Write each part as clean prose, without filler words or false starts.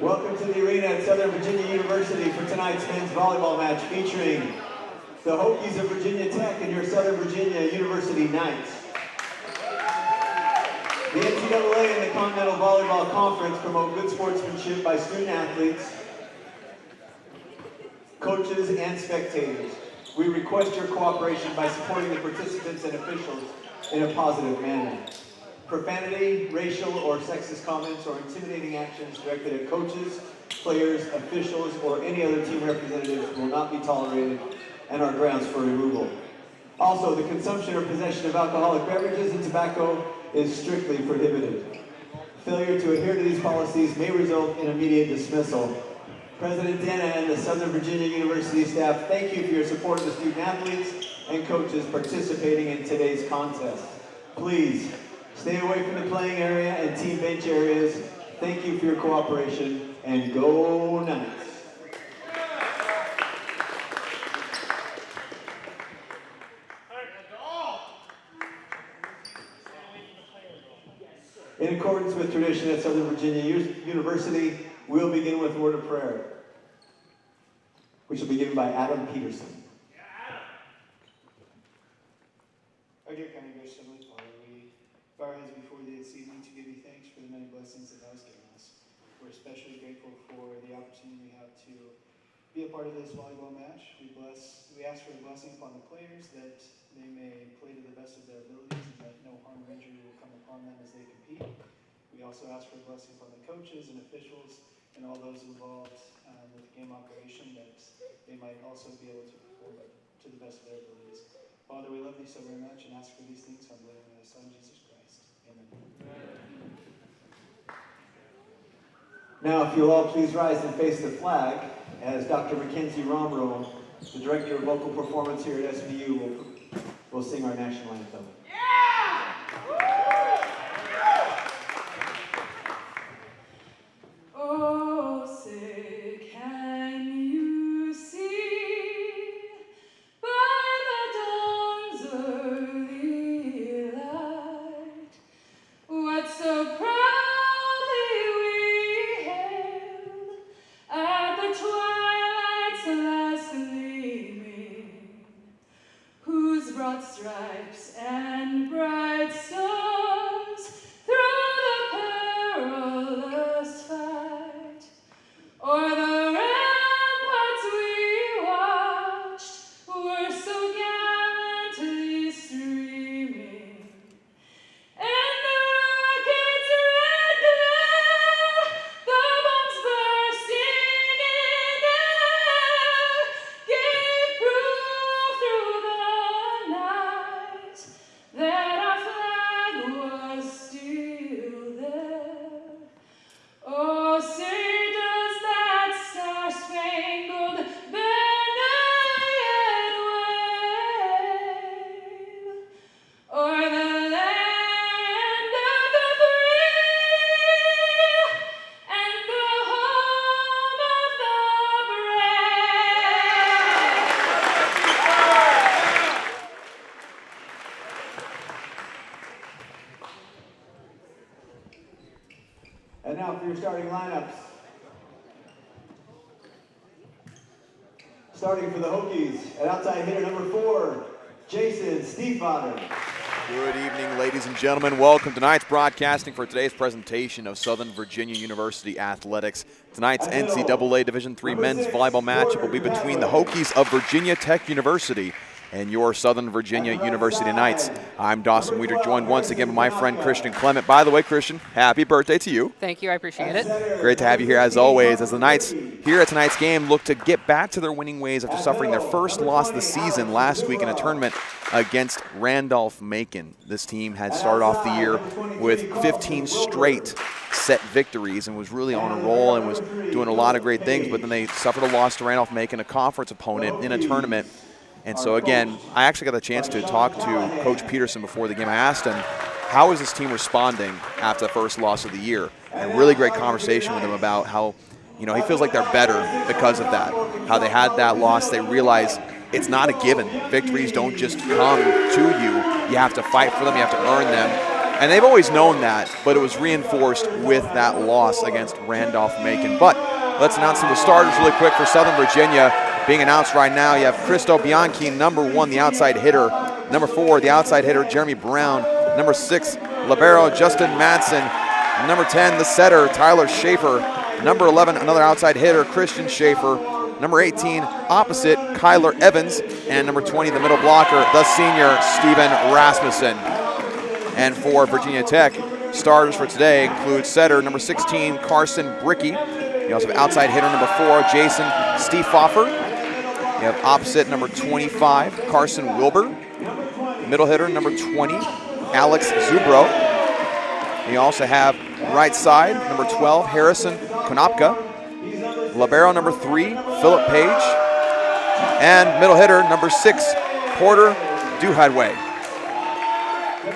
Welcome to the arena at Southern Virginia University for tonight's men's volleyball match featuring the Hokies of Virginia Tech and your Southern Virginia University Knights. The NCAA and the Continental Volleyball Conference promote good sportsmanship by student athletes coaches, and spectators. We request your cooperation by supporting the participants and officials in a positive manner. Profanity, racial or sexist comments, or intimidating actions directed at coaches, players, officials, or any other team representatives will not be tolerated and are grounds for removal. Also, the consumption or possession of alcoholic beverages and tobacco is strictly prohibited. Failure to adhere to these policies may result in immediate dismissal. President Dana and the Southern Virginia University staff, thank you for your support of the student athletes and coaches participating in today's contest. Please, stay away from the playing area and team bench areas. Thank you for your cooperation, and go Knights. In accordance with tradition at Southern Virginia University, we'll begin with a word of prayer, which will be given by Adam Peterson. Our dear kind and gracious Heavenly Father, we bow our heads before thee this evening to give you thanks for the many blessings that thou hast given us. We're especially grateful for the opportunity we have to be a part of this volleyball match. We ask for a blessing upon the players, that they may play to the best of their abilities and that no harm or injury will come upon them as they compete. We also ask for a blessing upon the coaches and officials and all those involved with the game operation, that they might also be able to perform to the best of their abilities. Father, we love thee so very much and ask for these things humbly in thy Son, Jesus Christ. Amen. Now, if you'll all please rise and face the flag, as Dr. Mackenzie Romero, the Director of Vocal Performance here at SVU, will sing our national anthem. Stripes and bright stars through the perilous fight, o'er the ramparts we watched were so gallantly streaming, and the rocket's red glare, the bombs bursting in air, gave proof through the night that our flag was still there. Oh, say does that star-spangled banner yet wave o'er the land of the free and the home of the brave? And now for your starting lineups. Starting for the Hokies, at outside hitter number 4, Jason Stiefvater. Good evening, ladies and gentlemen. Welcome to tonight's broadcasting for today's presentation of Southern Virginia University Athletics. Tonight's NCAA Division III men's volleyball match will be between the Hokies of Virginia Tech University and your Southern Virginia University Knights. I'm Dawson Weeder, joined once again by my friend Christian Clement. By the way, Christian, happy birthday to you. Thank you, I appreciate it. Great to have you here as always, as the Knights here at tonight's game look to get back to their winning ways after suffering their first loss of the season last week in a tournament against Randolph-Macon. This team had started off the year with 15 straight set victories and was really on a roll and was doing a lot of great things, but then they suffered a loss to Randolph-Macon, a conference opponent in a tournament. And so again, I actually got the chance to talk to Coach Peterson before the game. I asked him, how is this team responding after the first loss of the year? And a really great conversation with him about how, he feels like they're better because of that. How they had that loss, they realize it's not a given. Victories don't just come to you. You have to fight for them, you have to earn them. And they've always known that, but it was reinforced with that loss against Randolph-Macon. But let's announce some of the starters really quick for Southern Virginia. Being announced right now, you have Cristo Bianchi, number 1, the outside hitter. Number 4, the outside hitter, Jeremy Brown. Number 6, libero Justin Madsen. Number 10, the setter, Tyler Schaefer. Number 11, another outside hitter, Christian Schaefer. number 18, opposite, Kyler Evans, and number 20, the middle blocker, the senior, Steven Rasmussen. And for Virginia Tech, starters for today include setter number 16, Carson Bricky. You also have outside hitter number 4, Jason Stiefhofer. You have opposite number 25, Carson Wilbur. Middle hitter number 20, Alex Zubro. You also have right side number 12, Harrison Konopka. Libero number 3, Philip Page. And middle hitter number 6, Porter Duhadway.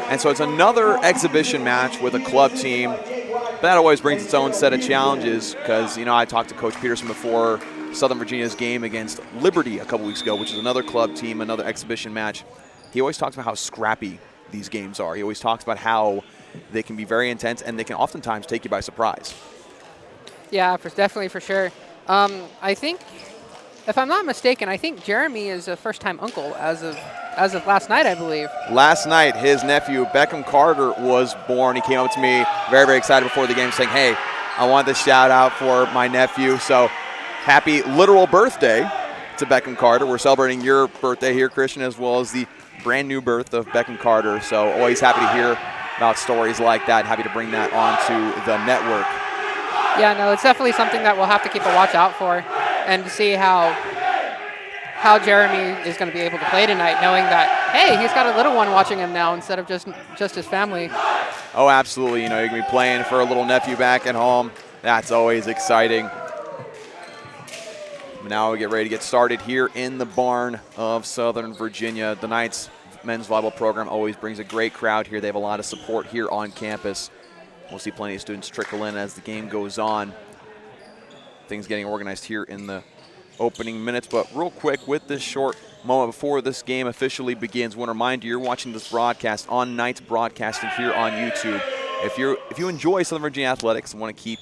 And so it's another exhibition match with a club team. But that always brings its own set of challenges because, I talked to Coach Peterson before Southern Virginia's game against Liberty a couple weeks ago, which is another club team, another exhibition match. He always talks about how scrappy these games are. He always talks about how they can be very intense and they can oftentimes take you by surprise. Yeah, definitely for sure. I think, if I'm not mistaken, I think Jeremy is a first-time uncle as of last night, I believe. Last night, his nephew, Beckham Carter, was born. He came up to me very, very excited before the game saying, hey, I want this shout out for my nephew. So happy literal birthday to Beckham Carter. We're celebrating your birthday here, Christian, as well as the brand new birth of Beckham Carter. So always happy to hear about stories like that. Happy to bring that onto the network. Yeah, no, it's definitely something that we'll have to keep a watch out for and to see how Jeremy is going to be able to play tonight, knowing that, hey, he's got a little one watching him now instead of just his family. Oh, absolutely. You're going to be playing for a little nephew back at home. That's always exciting. Now we get ready to get started here in the barn of Southern Virginia. The Knights men's volleyball program always brings a great crowd here. They have a lot of support here on campus. We'll see plenty of students trickle in as the game goes on. Things getting organized here in the opening minutes, but real quick with this short moment before this game officially begins, I want to remind you, you're watching this broadcast on Knights Broadcasting here on YouTube. If you enjoy Southern Virginia athletics and want to keep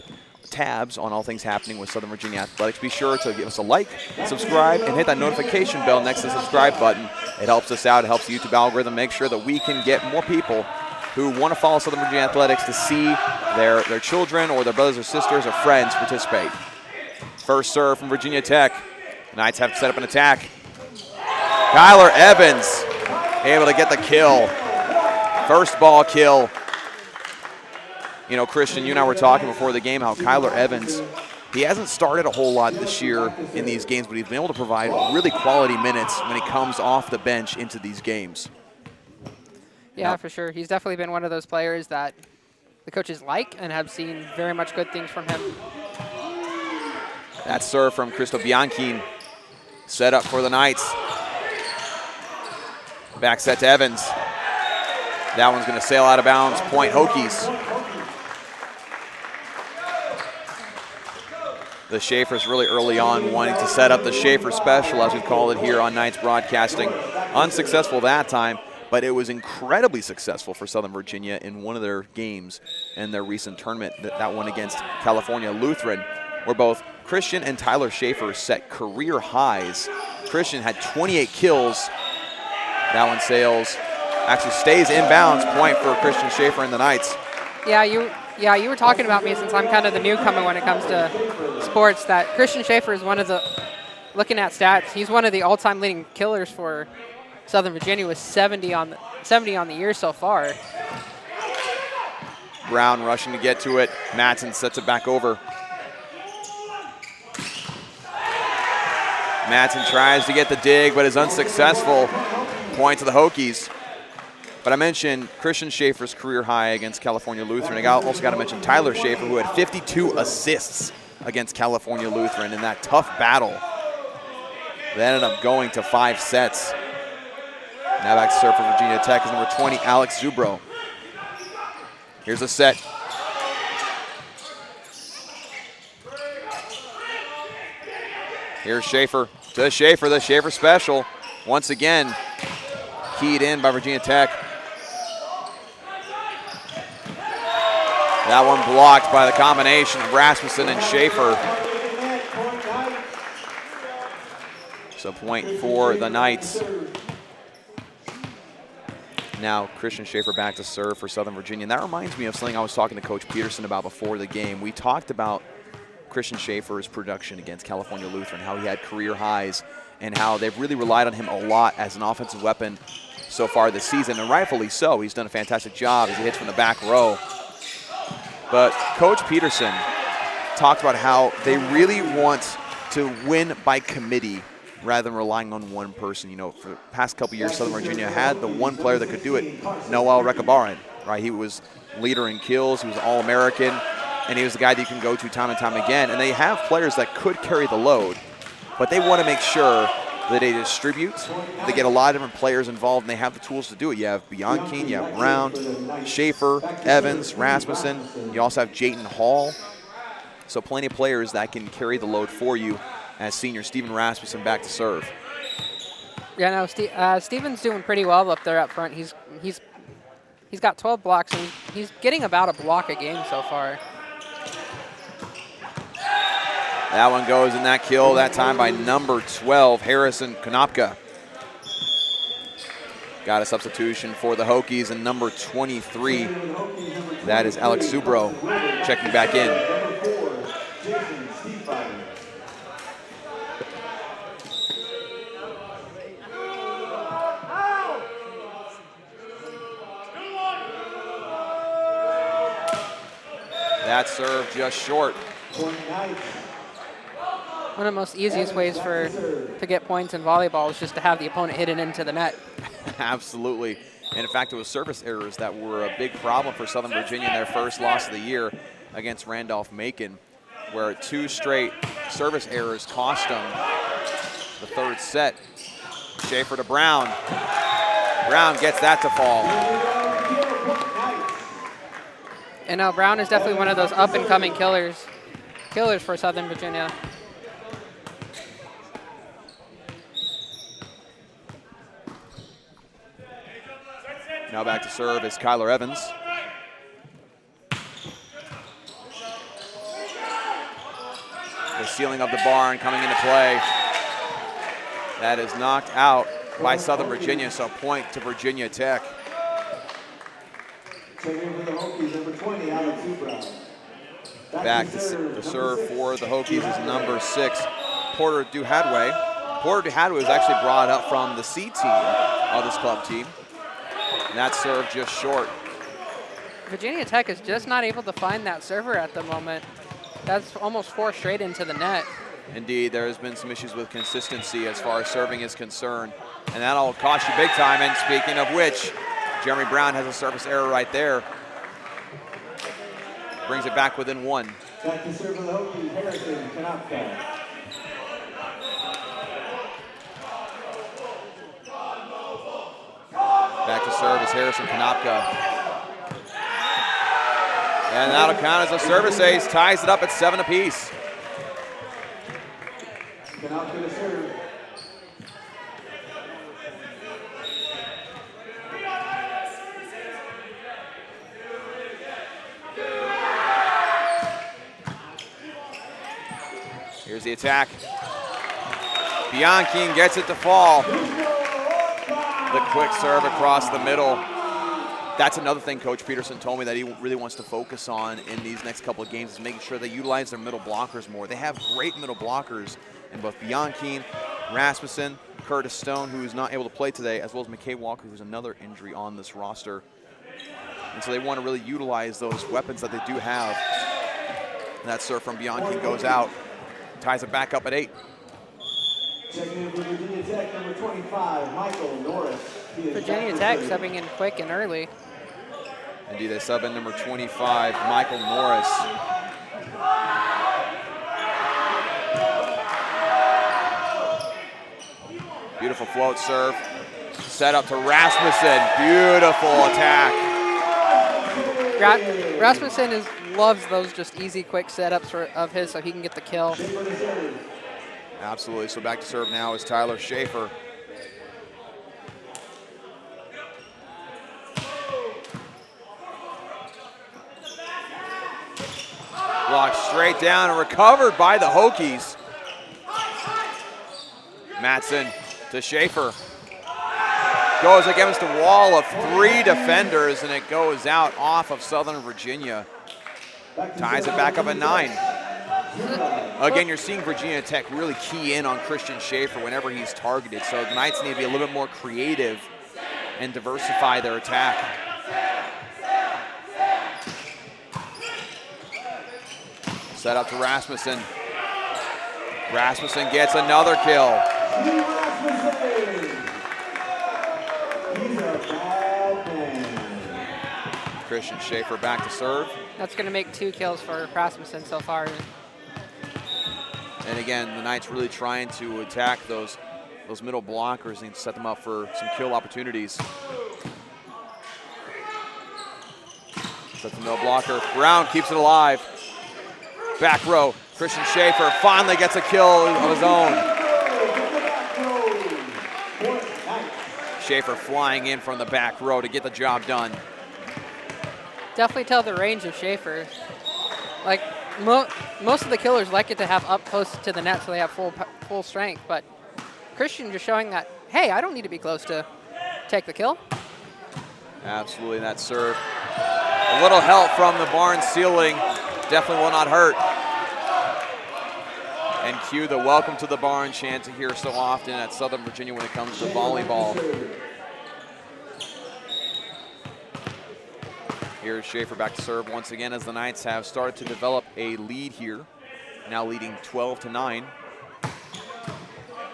tabs on all things happening with Southern Virginia athletics, be sure to give us a like, subscribe, and hit that notification bell next to the subscribe button. It helps us out. It helps the YouTube algorithm make sure that we can get more people who want to follow Southern Virginia athletics to see their children or their brothers or sisters or friends participate. First serve from Virginia Tech. The Knights have to set up an attack. Kyler Evans able to get the kill. First ball kill. Christian, you and I were talking before the game how Kyler Evans, he hasn't started a whole lot this year in these games, but he's been able to provide really quality minutes when he comes off the bench into these games. Yeah, for sure. He's definitely been one of those players that the coaches like and have seen very much good things from him. That serve from Cristo Bianchine. Set up for the Knights. Back set to Evans. That one's going to sail out of bounds. Point Hokies. The Schaefer's really early on wanting to set up the Schaefer special, as we call it here on Knights Broadcasting. Unsuccessful that time, but it was incredibly successful for Southern Virginia in one of their games in their recent tournament, that one against California Lutheran, where both Christian and Tyler Schaefer set career highs. Christian had 28 kills. That one sails, actually stays inbounds. Point for Christian Schaefer and the Knights. Yeah, you were talking about me, since I'm kind of the newcomer when it comes to sports, that Christian Schaefer is one of the, looking at stats, he's one of the all-time leading killers for Southern Virginia with 70 on the year so far. Brown rushing to get to it. Madsen sets it back over. Madsen tries to get the dig, but is unsuccessful. Point to the Hokies. But I mentioned Christian Schaefer's career high against California Lutheran. I also got to mention Tyler Schaefer, who had 52 assists against California Lutheran in that tough battle. They ended up going to 5 sets. Now back to serve for Virginia Tech is number 20, Alex Zubro. Here's a set. Here's Schaefer to Schaefer, the Schaefer special. Once again, keyed in by Virginia Tech. That one blocked by the combination of Rasmussen and Schaefer. So point for the Knights. Now Christian Schaefer back to serve for Southern Virginia. And that reminds me of something I was talking to Coach Peterson about before the game. We talked about Christian Schaefer's production against California Lutheran, how he had career highs, and how they've really relied on him a lot as an offensive weapon so far this season, and rightfully so. He's done a fantastic job as he hits from the back row. But Coach Peterson talked about how they really want to win by committee rather than relying on one person. You know, for the past couple years, Southern Virginia had the one player that could do it, Noel Rekabaran, right? He was leader in kills, he was All-American, and he was the guy that you can go to time and time again. And they have players that could carry the load, but they want to make sure that they distribute. They get a lot of different players involved, and they have the tools to do it. You have Bianchine, you have Brown, Schaefer, Evans, Rasmussen. You also have Jayton Hall. So plenty of players that can carry the load for you as senior Steven Rasmussen back to serve. Yeah, no, Steven's doing pretty well up there up front. He's got 12 blocks, and he's getting about a block a game so far. That one goes in that kill, that time by number 12, Harrison Konopka. Got a substitution for the Hokies, and number 23, that is Alex Subro, checking back in. That serve just short. One of the most easiest ways to get points in volleyball is just to have the opponent hit it into the net. Absolutely. And in fact, it was service errors that were a big problem for Southern Virginia in their first loss of the year against Randolph-Macon, where 2 straight service errors cost them the 3rd set. Schaefer to Brown. Brown gets that to fall. And now Brown is definitely one of those up-and-coming killers for Southern Virginia. Now back to serve is Kyler Evans. The ceiling of the barn coming into play. That is knocked out by Southern Virginia, so point to Virginia Tech. Back to serve for the Hokies is number 6, Porter Duhadway. Porter Duhadway was actually brought up from the C team of this club team. And that serve just short. Virginia Tech is just not able to find that server at the moment. That's almost 4 straight into the net. Indeed, there has been some issues with consistency as far as serving is concerned. And that'll cost you big time. And speaking of which, Jeremy Brown has a service error right there. Brings it back within 1. Back to serve for the Hokies, Harrison Konopka. Back to serve is Harrison Konopka. And that'll count as a service ace. Ties it up at 7 apiece. Konopka to serve. Here's the attack. Bianchine gets it to fall. The quick serve across the middle. That's another thing Coach Peterson told me that he really wants to focus on in these next couple of games is making sure they utilize their middle blockers more. They have great middle blockers in both Bianchine, Rasmussen, Curtis Stone, who is not able to play today, as well as McKay Walker, who's another injury on this roster. And so they want to really utilize those weapons that they do have. And that serve from Bianchine goes out. Ties it back up at 8. Checking in for Virginia Tech, number 25, Michael Norris. Virginia Tech subbing in quick and early. Indeed, they sub in number 25, Michael Norris. Beautiful float serve. Set up to Rasmussen. Beautiful attack. Rasmussen loves those just easy, quick setups of his so he can get the kill. Absolutely. So back to serve now is Tyler Schaefer. Blocked straight down and recovered by the Hokies. Matson to Schaefer. Goes against a wall of 3 defenders, and it goes out off of Southern Virginia. Ties it back up at 9. Again, you're seeing Virginia Tech really key in on Christian Schaefer whenever he's targeted, so the Knights need to be a little bit more creative and diversify their attack. Set up to Rasmussen. Rasmussen gets another kill. Christian Schaefer back to serve. That's going to make 2 kills for Rasmussen so far. And again, the Knights really trying to attack those middle blockers and set them up for some kill opportunities. Sets the middle blocker. Brown keeps it alive. Back row. Christian Schaefer finally gets a kill of his own. Schaefer flying in from the back row to get the job done. Definitely tell the range of Schaefer. Like, most of the killers like it to have up close to the net so they have full strength, but Christian just showing that, hey, I don't need to be close to take the kill. Absolutely, that serve. A little help from the barn ceiling definitely will not hurt. And cue the welcome to the barn chant to hear so often at Southern Virginia when it comes to volleyball. Here's Schaefer back to serve once again as the Knights have started to develop a lead here, now leading 12-9.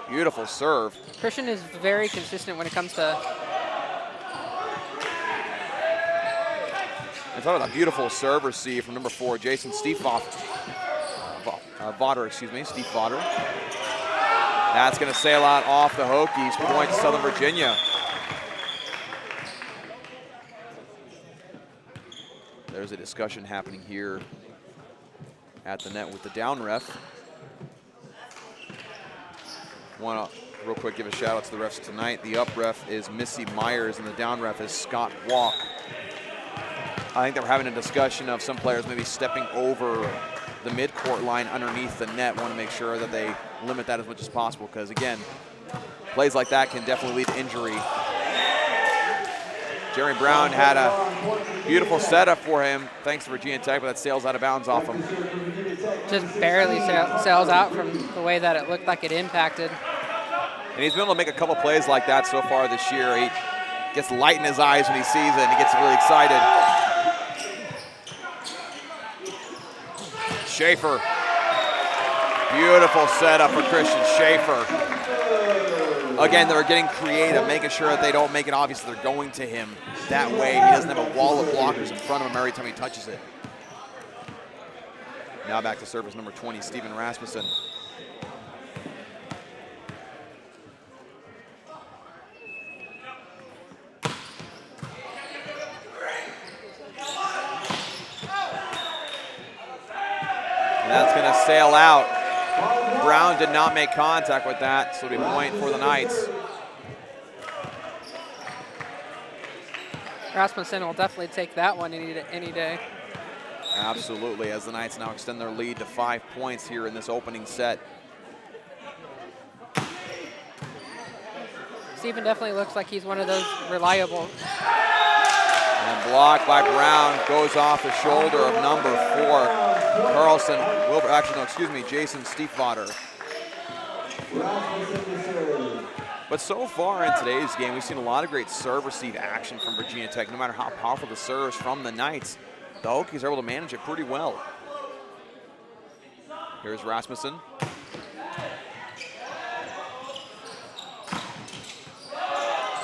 Beautiful serve. Christian is very consistent when it comes to... And talk about a beautiful serve receive from number 4, Jason Steve Vaughter. That's going to sail out off the Hokies, point to Southern Virginia. There's a discussion happening here at the net with the down ref. Want to real quick give a shout out to the refs tonight. The up ref is Missy Myers and the down ref is Scott Walk. I think they're having a discussion of some players maybe stepping over the midcourt line underneath the net. Want to make sure that they limit that as much as possible because, again, plays like that can definitely lead to injury. Jerry Brown had a beautiful setup for him, thanks to Virginia Tech, but that sails out of bounds off him. Just barely sails out from the way that it looked like it impacted. And he's been able to make a couple plays like that so far this year. He gets light in his eyes when he sees it, and he gets really excited. Schaefer. Beautiful setup for Christian Schaefer. Again, they're getting creative, making sure that they don't make it obvious that they're going to him. That way, he doesn't have a wall of blockers in front of him every time he touches it. Now back to service number 20, Steven Rasmussen. And that's going to sail out. Brown did not make contact with that, so it'll be a point for the Knights. Rasmussen will definitely take that one any day. Absolutely, as the Knights now extend their lead to 5 points here in this opening set. Steven definitely looks like he's one of those reliable. And blocked by Brown, goes off the shoulder of number 4. Carlson, Jason Stiefvater. But so far in today's game, we've seen a lot of great serve receive action from Virginia Tech. No matter how powerful the serves from the Knights, the Hokies are able to manage it pretty well. Here's Rasmussen.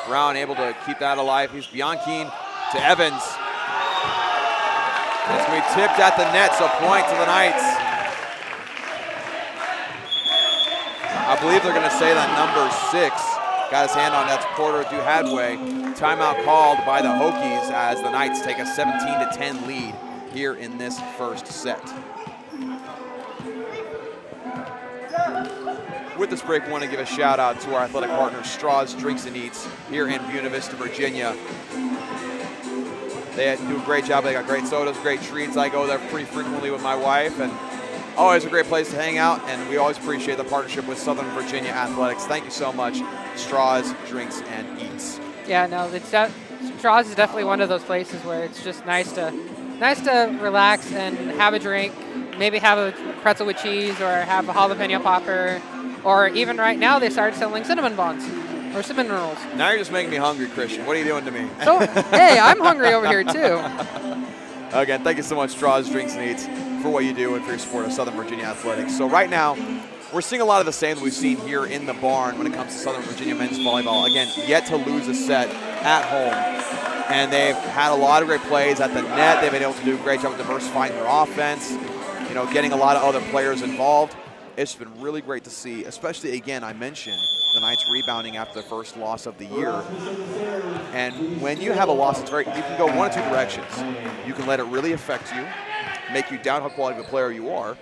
Brown able to keep that alive. He's beyond keen to Evans. It's going to be tipped at the net, so point to the Knights. I believe they're going to say that number 6 got his hand on, that's Porter Duhadway. Timeout called by the Hokies as the Knights take a 17-10 lead here in this first set. With this break, I want to give a shout out to our athletic partner, Straws Drinks and Eats, here in Buena Vista, Virginia. They do a great job. They got great sodas, great treats. I go there pretty frequently with my wife, and always a great place to hang out, and we always appreciate the partnership with Southern Virginia Athletics. Thank you so much, Straws, Drinks, and Eats. Yeah, no, Straws is definitely one of those places where it's just nice to relax and have a drink, maybe have a pretzel with cheese or have a jalapeno popper, or even right now they started selling cinnamon buns or cinnamon rolls. Now you're just making me hungry, Christian. What are you doing to me? So, hey, I'm hungry over here too. Again, thank you so much, Straws, Drinks, and Eats, for what you do and for your support of Southern Virginia athletics. So right now, we're seeing a lot of the same that we've seen here in the barn when it comes to Southern Virginia men's volleyball. Again, yet to lose a set at home. And they've had a lot of great plays at the net. They've been able to do a great job of diversifying their offense, getting a lot of other players involved. It's been really great to see, especially, again, I mentioned the Knights rebounding after the first loss of the year. And when you have a loss, you can go one of two directions. You can let it really affect you, make you doubt how quality of a player you are,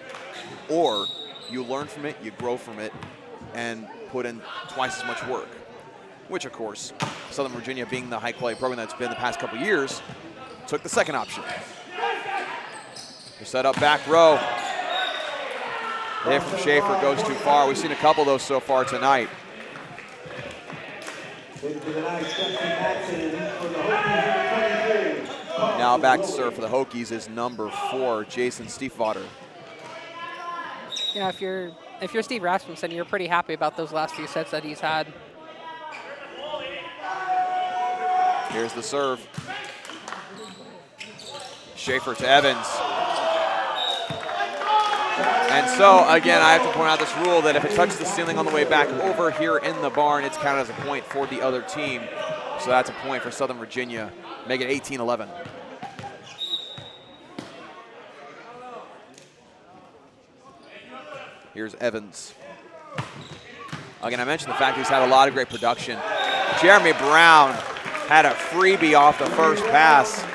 or you learn from it, you grow from it, and put in twice as much work, which, of course, Southern Virginia, being the high-quality program that's been the past couple of years, took the second option. They're set up back row. Hit from Schaefer goes too far. We've seen a couple of those so far tonight. Now back to serve for the Hokies is number 4, Jason Stiefvater. Yeah, if you're Steve Rasmussen, you're pretty happy about those last few sets that he's had. Here's the serve. Schaefer to Evans. And so, again, I have to point out this rule that if it touches the ceiling on the way back over here in the barn, it's counted as a point for the other team. So that's a point for Southern Virginia, make it 18-11. Here's Evans. Again, I mentioned the fact he's had a lot of great production. Jeremy Brown had a freebie off the first pass,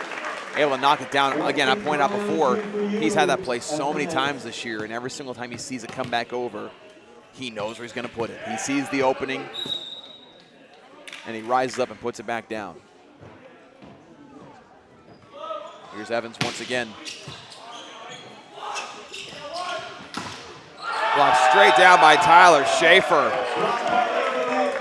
able to knock it down. Again, I pointed out before, he's had that play so many times this year, and every single time he sees it come back over, he knows where he's going to put it. He sees the opening, and he rises up and puts it back down. Here's Evans once again. Blocked straight down by Tyler Schaefer.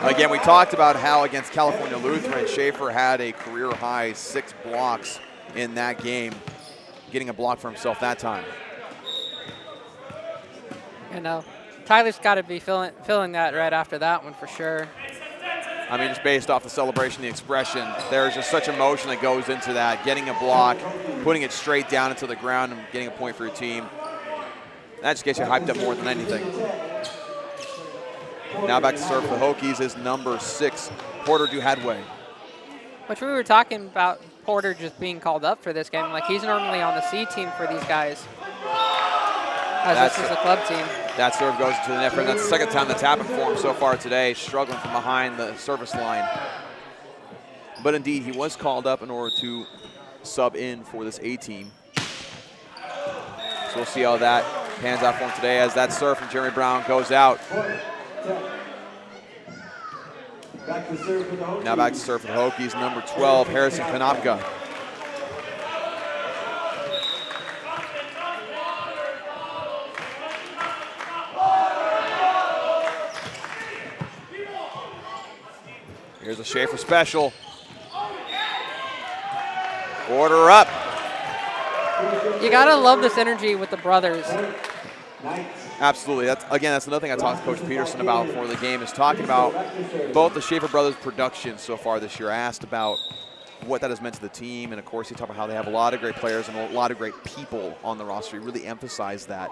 Again, we talked about how against California Lutheran, Schaefer had a career-high 6 blocks in that game, getting a block for himself that time. Tyler's got to be feeling that right after that one for sure. I mean, just based off the celebration, the expression, there's just such emotion that goes into that. Getting a block, putting it straight down into the ground, and getting a point for your team. That just gets you hyped up more than anything. Now back to serve for the Hokies is number 6, Porter Duhadway. Which we were talking about Porter just being called up for this game. Like, he's normally on the C team for these guys, as this is a club team. That serve goes to the net, and that's the second time that's happened for him so far today, struggling from behind the service line. But indeed, he was called up in order to sub in for this A team. So we'll see how that pans out for him today as that serve from Jeremy Brown goes out. Now back to serve for the Hokies, number 12, Harrison Konopka. Here's a Schaefer special. Order up. You gotta love this energy with the brothers. Absolutely. That's another thing I talked to Coach Peterson about before the game, is talking about both the Schaefer brothers' production so far this year. I asked about what that has meant to the team, and of course he talked about how they have a lot of great players and a lot of great people on the roster. He really emphasized that.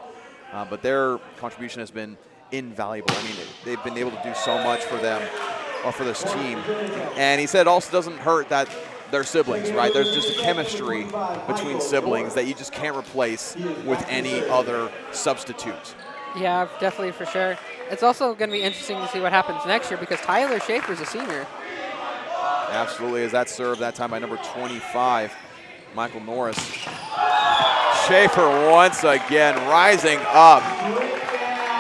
But their contribution has been invaluable. I mean, they've been able to do so much for them, or for this team. And he said it also doesn't hurt that they're siblings, right? There's just a chemistry between siblings that you just can't replace with any other substitute. Yeah, definitely, for sure. It's also going to be interesting to see what happens next year because Tyler Schaefer's a senior. Absolutely, as that served that time by number 25, Michael Norris. Schaefer once again rising up,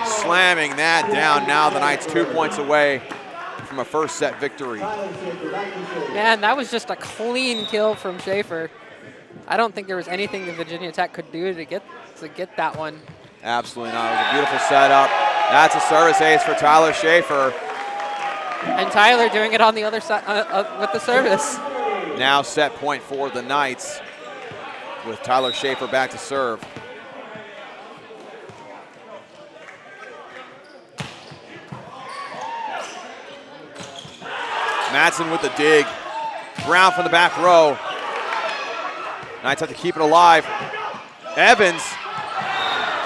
slamming that down. Now the Knights 2 points away from a first set victory. Man, that was just a clean kill from Schaefer. I don't think there was anything that Virginia Tech could do to get that one. Absolutely not. It was a beautiful setup. That's a service ace for Tyler Schaefer. And Tyler doing it on the other side with the service. Now set point for the Knights with Tyler Schaefer back to serve. Madsen with the dig. Brown from the back row. Knights have to keep it alive. Evans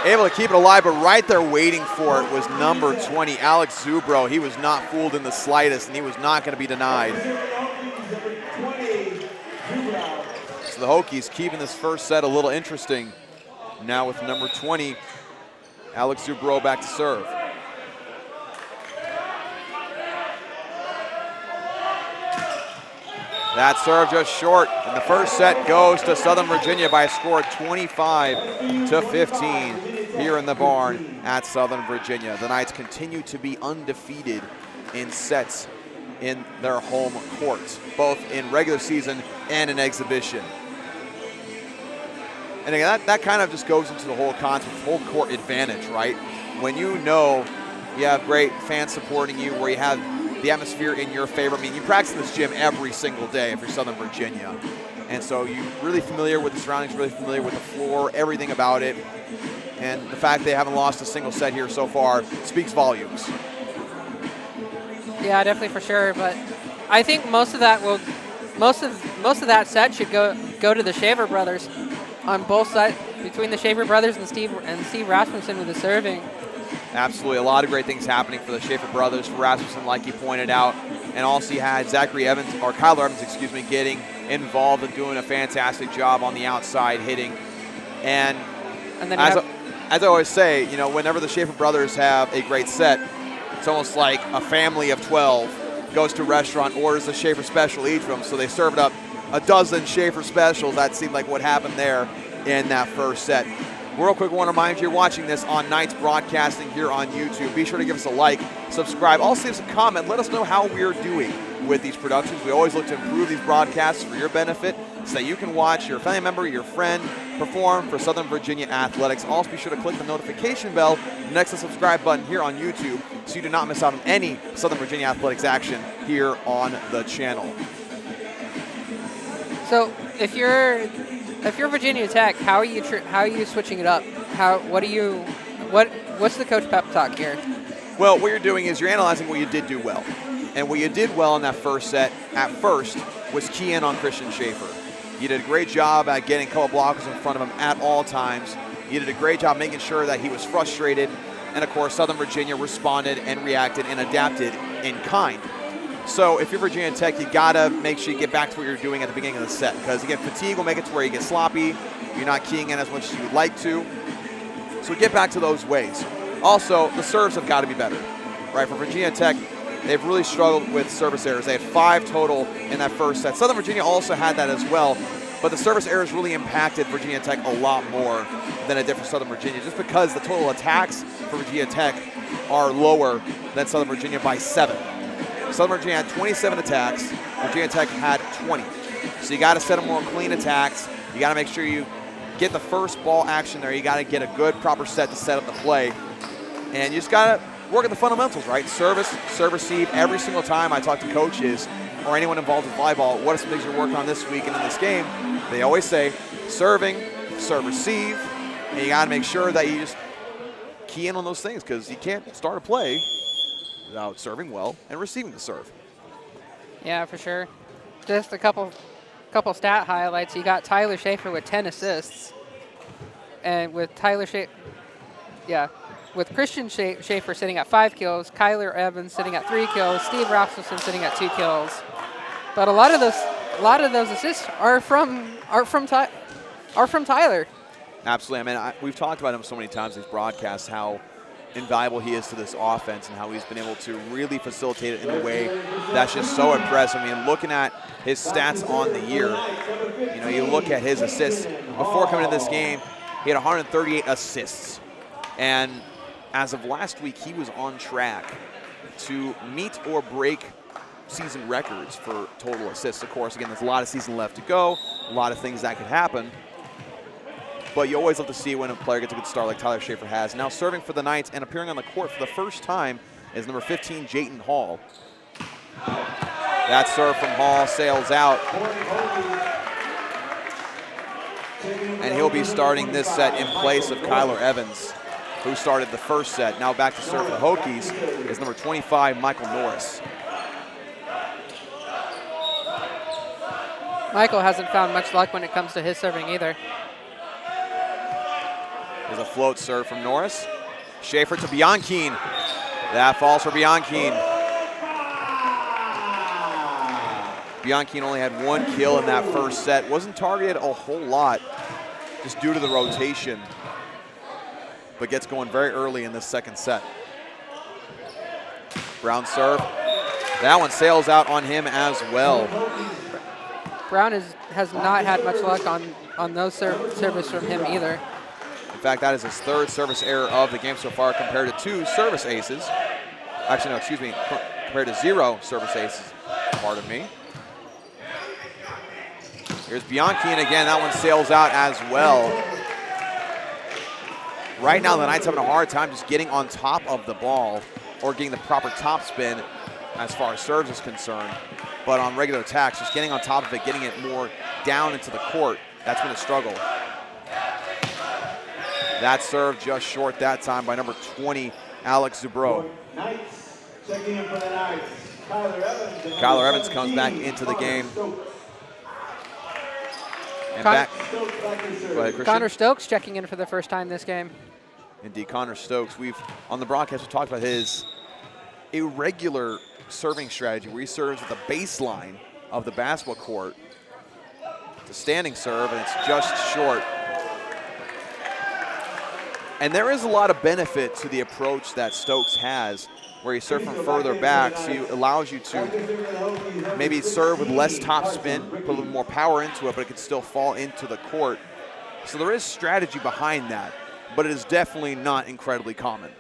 able to keep it alive, but right there waiting for it was number 20, Alex Zubro. He was not fooled in the slightest, and he was not going to be denied. So the Hokies keeping this first set a little interesting. Now with number 20, Alex Zubro back to serve. That serve just short, and the first set goes to Southern Virginia by a score of 25-15 here in the barn at Southern Virginia. The Knights continue to be undefeated in sets in their home court, both in regular season and in exhibition. And again, that kind of just goes into the whole concept of home court advantage, right? When you know you have great fans supporting you, where you have the atmosphere in your favor. I mean, you practice in this gym every single day if you're Southern Virginia. And so you're really familiar with the surroundings, really familiar with the floor, everything about it. And the fact they haven't lost a single set here so far speaks volumes. Yeah, definitely for sure. But I think most of that set should go to the Shaver brothers on both sides, between the Shaver brothers and Steve Rasmussen with the serving. Absolutely, a lot of great things happening for the Schaefer brothers, for Rasmussen, like you pointed out, and also you had Kyler Evans, getting involved and doing a fantastic job on the outside hitting. And then as I always say, you know, whenever the Schaefer brothers have a great set, it's almost like a family of 12 goes to a restaurant, orders a Schaefer special each of them, so they served up a dozen Schaefer specials. That seemed like what happened there in that first set. Real quick, I want to remind you, you're watching this on Knights Broadcasting here on YouTube. Be sure to give us a like, subscribe, also leave us a comment. Let us know how we're doing with these productions. We always look to improve these broadcasts for your benefit so that you can watch your family member, your friend perform for Southern Virginia Athletics. Also, be sure to click the notification bell next to the subscribe button here on YouTube so you do not miss out on any Southern Virginia Athletics action here on the channel. So if you're Virginia Tech, how are you switching it up? What's the coach pep talk here? Well, what you're doing is you're analyzing what you did do well. And what you did well in that first set at first was key in on Christian Schaefer. You did a great job at getting a couple blockers in front of him at all times. You did a great job making sure that he was frustrated. And of course, Southern Virginia responded and reacted and adapted in kind. So if you're Virginia Tech, you gotta make sure you get back to what you're doing at the beginning of the set, because again, fatigue will make it to where you get sloppy, you're not keying in as much as you would like to. So get back to those ways. Also, the serves have got to be better, right? For Virginia Tech, they've really struggled with service errors. They had 5 total in that first set. Southern Virginia also had that as well, but the service errors really impacted Virginia Tech a lot more than it did for Southern Virginia, just because the total attacks for Virginia Tech are lower than Southern Virginia by 7. Southern Virginia had 27 attacks. Virginia Tech had 20. So you got to set them more clean attacks. You got to make sure you get the first ball action there. You got to get a good, proper set to set up the play. And you just got to work at the fundamentals, right? Service, serve, receive. Every single time I talk to coaches or anyone involved with volleyball, what are some things you're working on this week and in this game? They always say serving, serve, receive. And you got to make sure that you just key in on those things, because you can't start a play without serving well and receiving the serve. Yeah, for sure. Just a couple stat highlights. You got Tyler Schaefer with 10 assists, and with with Christian Schaefer sitting at 5 kills, Kyler Evans sitting at 3 kills, Steve Rasmussen sitting at 2 kills. But a lot of those assists are from Tyler. Absolutely. I mean, we've talked about him so many times in these broadcasts, how invaluable he is to this offense and how he's been able to really facilitate it in a way that's just so impressive. I mean, looking at his stats on the year, you know, you look at his assists. Before coming into this game, he had 138 assists. And as of last week, he was on track to meet or break season records for total assists. Of course, again, there's a lot of season left to go, a lot of things that could happen. But you always love to see when a player gets a good start like Tyler Schaefer has. Now serving for the Knights and appearing on the court for the first time is number 15, Jayton Hall. That serve from Hall sails out. And he'll be starting this set in place of Kyler Evans, who started the first set. Now back to serve for the Hokies is number 25, Michael Norris. Michael hasn't found much luck when it comes to his serving either. There's a float serve from Norris. Schaefer to Bianchine. That falls for Bianchine. Bianchine only had 1 kill in that first set. Wasn't targeted a whole lot just due to the rotation, but gets going very early in this second set. Brown serve. That one sails out on him as well. Brown has not had much luck on those service from him either. In fact, that is his 3rd service error of the game so far compared to 2 service aces. Actually, no, excuse me, compared to 0 service aces, pardon me. Here's Bianchine again, that one sails out as well. Right now, the Knights having a hard time just getting on top of the ball or getting the proper top spin as far as serves is concerned. But on regular attacks, just getting on top of it, getting it more down into the court, that's been a struggle. That serve just short that time by number 20, Alex Zubro. Knights, checking in for the Knights. Kyler Evans comes back into the game. And back. Go ahead, Christian. Connor Stokes checking in for the first time this game. Indeed, Connor Stokes. On the broadcast, we talked about his irregular serving strategy where he serves at the baseline of the basketball court. It's a standing serve, and it's just short. And there is a lot of benefit to the approach that Stokes has, where you serve from further back, so it allows you to maybe serve with less top spin, put a little more power into it, but it can still fall into the court. So there is strategy behind that, but it is definitely not incredibly common.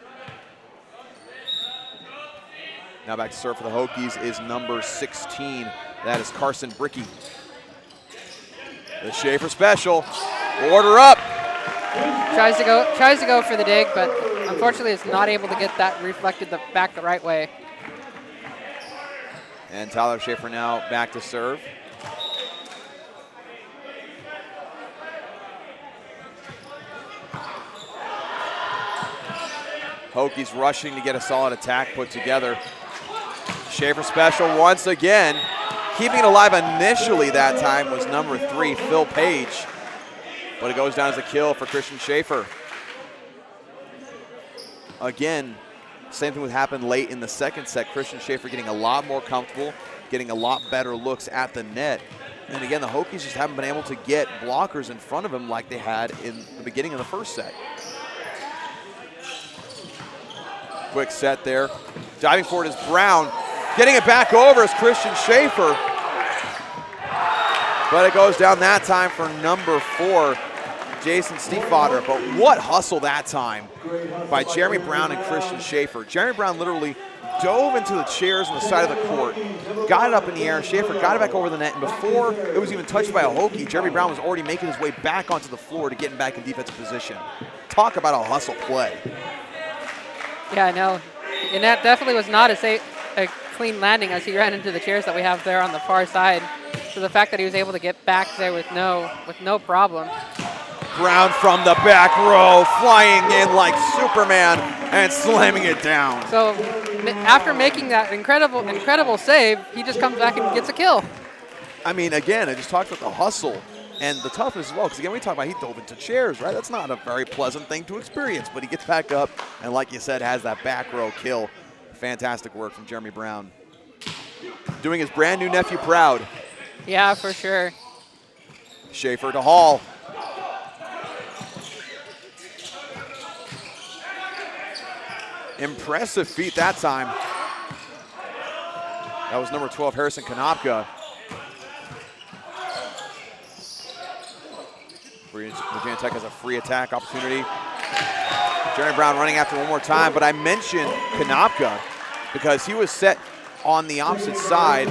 Now back to serve for the Hokies is number 16. That is Carson Brickey. The Schaefer special. Order up. Tries to go for the dig, but unfortunately is not able to get that reflected back the right way. And Tyler Schaefer now back to serve. Hokies rushing to get a solid attack put together. Schaefer special once again. Keeping it alive initially that time was number 3, Phil Page. But it goes down as a kill for Christian Schaefer. Again, same thing would happen late in the second set. Christian Schaefer getting a lot more comfortable, getting a lot better looks at the net. And again, the Hokies just haven't been able to get blockers in front of him like they had in the beginning of the first set. Quick set there. Diving forward is Brown. Getting it back over is Christian Schaefer. But it goes down that time for number 4, Jason Stiefvater. But what hustle that time by Jeremy Brown and Christian Schaefer. Jeremy Brown literally dove into the chairs on the side of the court, got it up in the air. Schaefer got it back over the net, and before it was even touched by a Hokie, Jeremy Brown was already making his way back onto the floor to get him back in defensive position. Talk about a hustle play. Yeah, I know. And that definitely was not a clean landing as he ran into the chairs that we have there on the far side. So the fact that he was able to get back there with no problem. Brown from the back row, flying in like Superman and slamming it down. So after making that incredible save, he just comes back and gets a kill. I mean, again, I just talked about the hustle and the toughness as well, because again, we talk about he dove into chairs, right? That's not a very pleasant thing to experience, but he gets back up and, like you said, has that back row kill. Fantastic work from Jeremy Brown. Doing his brand new nephew proud. Yeah, for sure. Schaefer to Hall. Impressive feat that time. That was number 12, Harrison Konopka. Virginia Tech has a free attack opportunity. Jeremy Brown running after one more time, but I mentioned Konopka because he was set on the opposite side,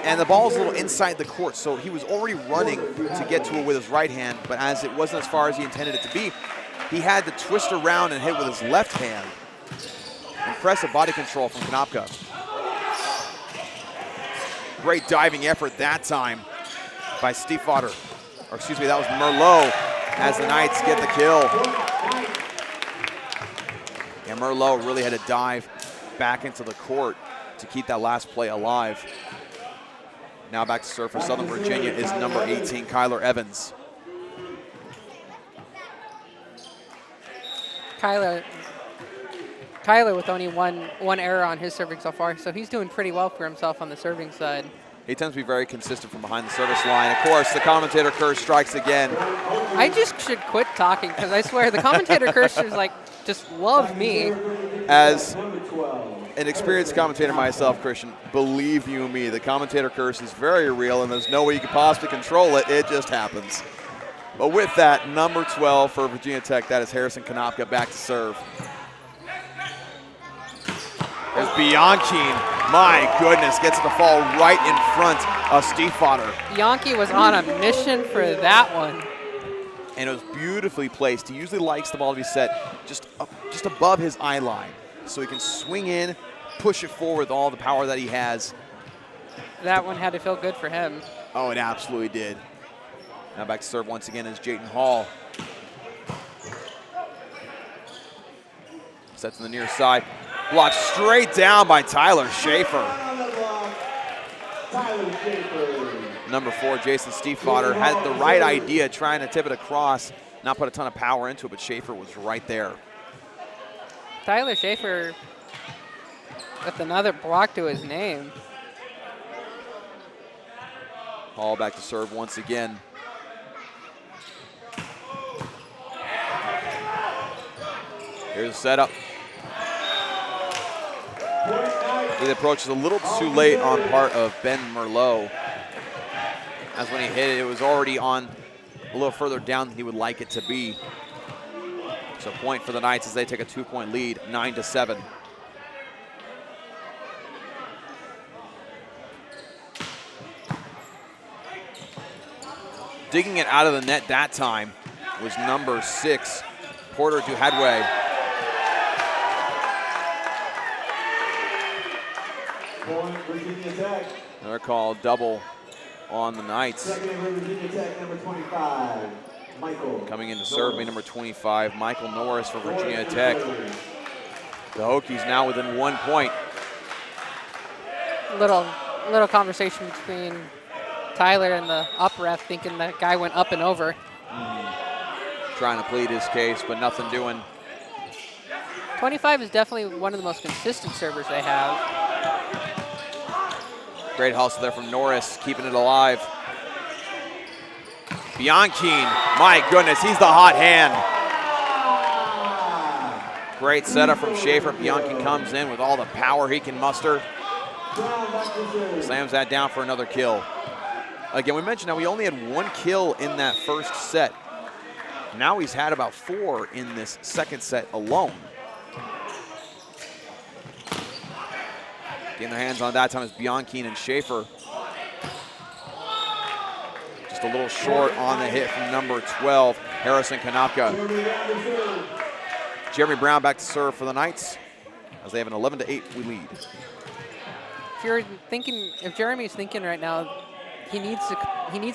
and the ball is a little inside the court, so he was already running to get to it with his right hand, but as it wasn't as far as he intended it to be, he had to twist around and hit with his left hand. Impressive body control from Konopka. Great diving effort that time by Stiefvater. Or excuse me, that was Merlot as the Knights get the kill. And Merlot really had to dive back into the court to keep that last play alive. Now back to serve for Southern Virginia is number 18, Kyler Evans. Kyler with only one error on his serving so far, so he's doing pretty well for himself on the serving side. He tends to be very consistent from behind the service line. Of course, the commentator curse strikes again. I just should quit talking because I swear the commentator cursors just love me. As an experienced commentator myself, Christian, believe you me, the commentator curse is very real and there's no way you could possibly control it. It just happens. But with that, number 12 for Virginia Tech, that is Harrison Konopka back to serve. There's Bianchine. My goodness, gets it to fall right in front of Stiefvater. Bianchi was on a mission for that one. And it was beautifully placed. He usually likes the ball to be set just above his eye line, so he can swing in, push it forward with all the power that he has. That one had to feel good for him. Oh, it absolutely did. Now back to serve once again is Jayton Hall. Sets to the near side. Blocked straight down by Tyler Schaefer. Number 4, Jason Stiefvater, had the right idea trying to tip it across, not put a ton of power into it, but Schaefer was right there. Tyler Schaefer with another block to his name. Hall back to serve once again. Here's the setup. The approach is a little too late on part of Ben Merlot. As when he hit it, it was already on a little further down than he would like it to be. So point for the Knights as they take a 2-point lead, 9-7. Digging it out of the net that time was number 6, Porter Duhadway. Another call, double on the Knights. Virginia Tech, number 25, Michael. Coming in to serve me, number 25, Michael Norris for Virginia Tech. The Hokies now within 1 point. Little conversation between Tyler and the up ref, thinking that guy went up and over. Trying to plead his case, but nothing doing. 25 is definitely one of the most consistent servers they have. Great hustle there from Norris, keeping it alive. Bianchine, my goodness, he's the hot hand. Great setup from Schaefer. Bianchine comes in with all the power he can muster. Slams that down for another kill. Again, we mentioned how we only had 1 kill in that first set. Now he's had about 4 in this second set alone. Getting their hands on that time is Bianchine and Schaefer. Just a little short on the hit from number 12, Harrison Konopka. Jeremy Brown back to serve for the Knights as they have an 11-8 lead. If Jeremy's thinking right now, he needs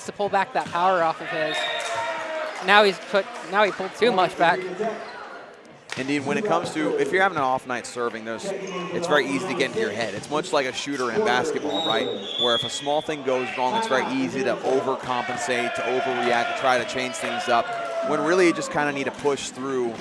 to pull back that power off of his. Now he pulled too much back. Indeed, when it comes to, if you're having an off night serving, it's very easy to get into your head. It's much like a shooter in basketball, right? Where if a small thing goes wrong, it's very easy to overcompensate, to overreact, to try to change things up. When really you just kind of need to push through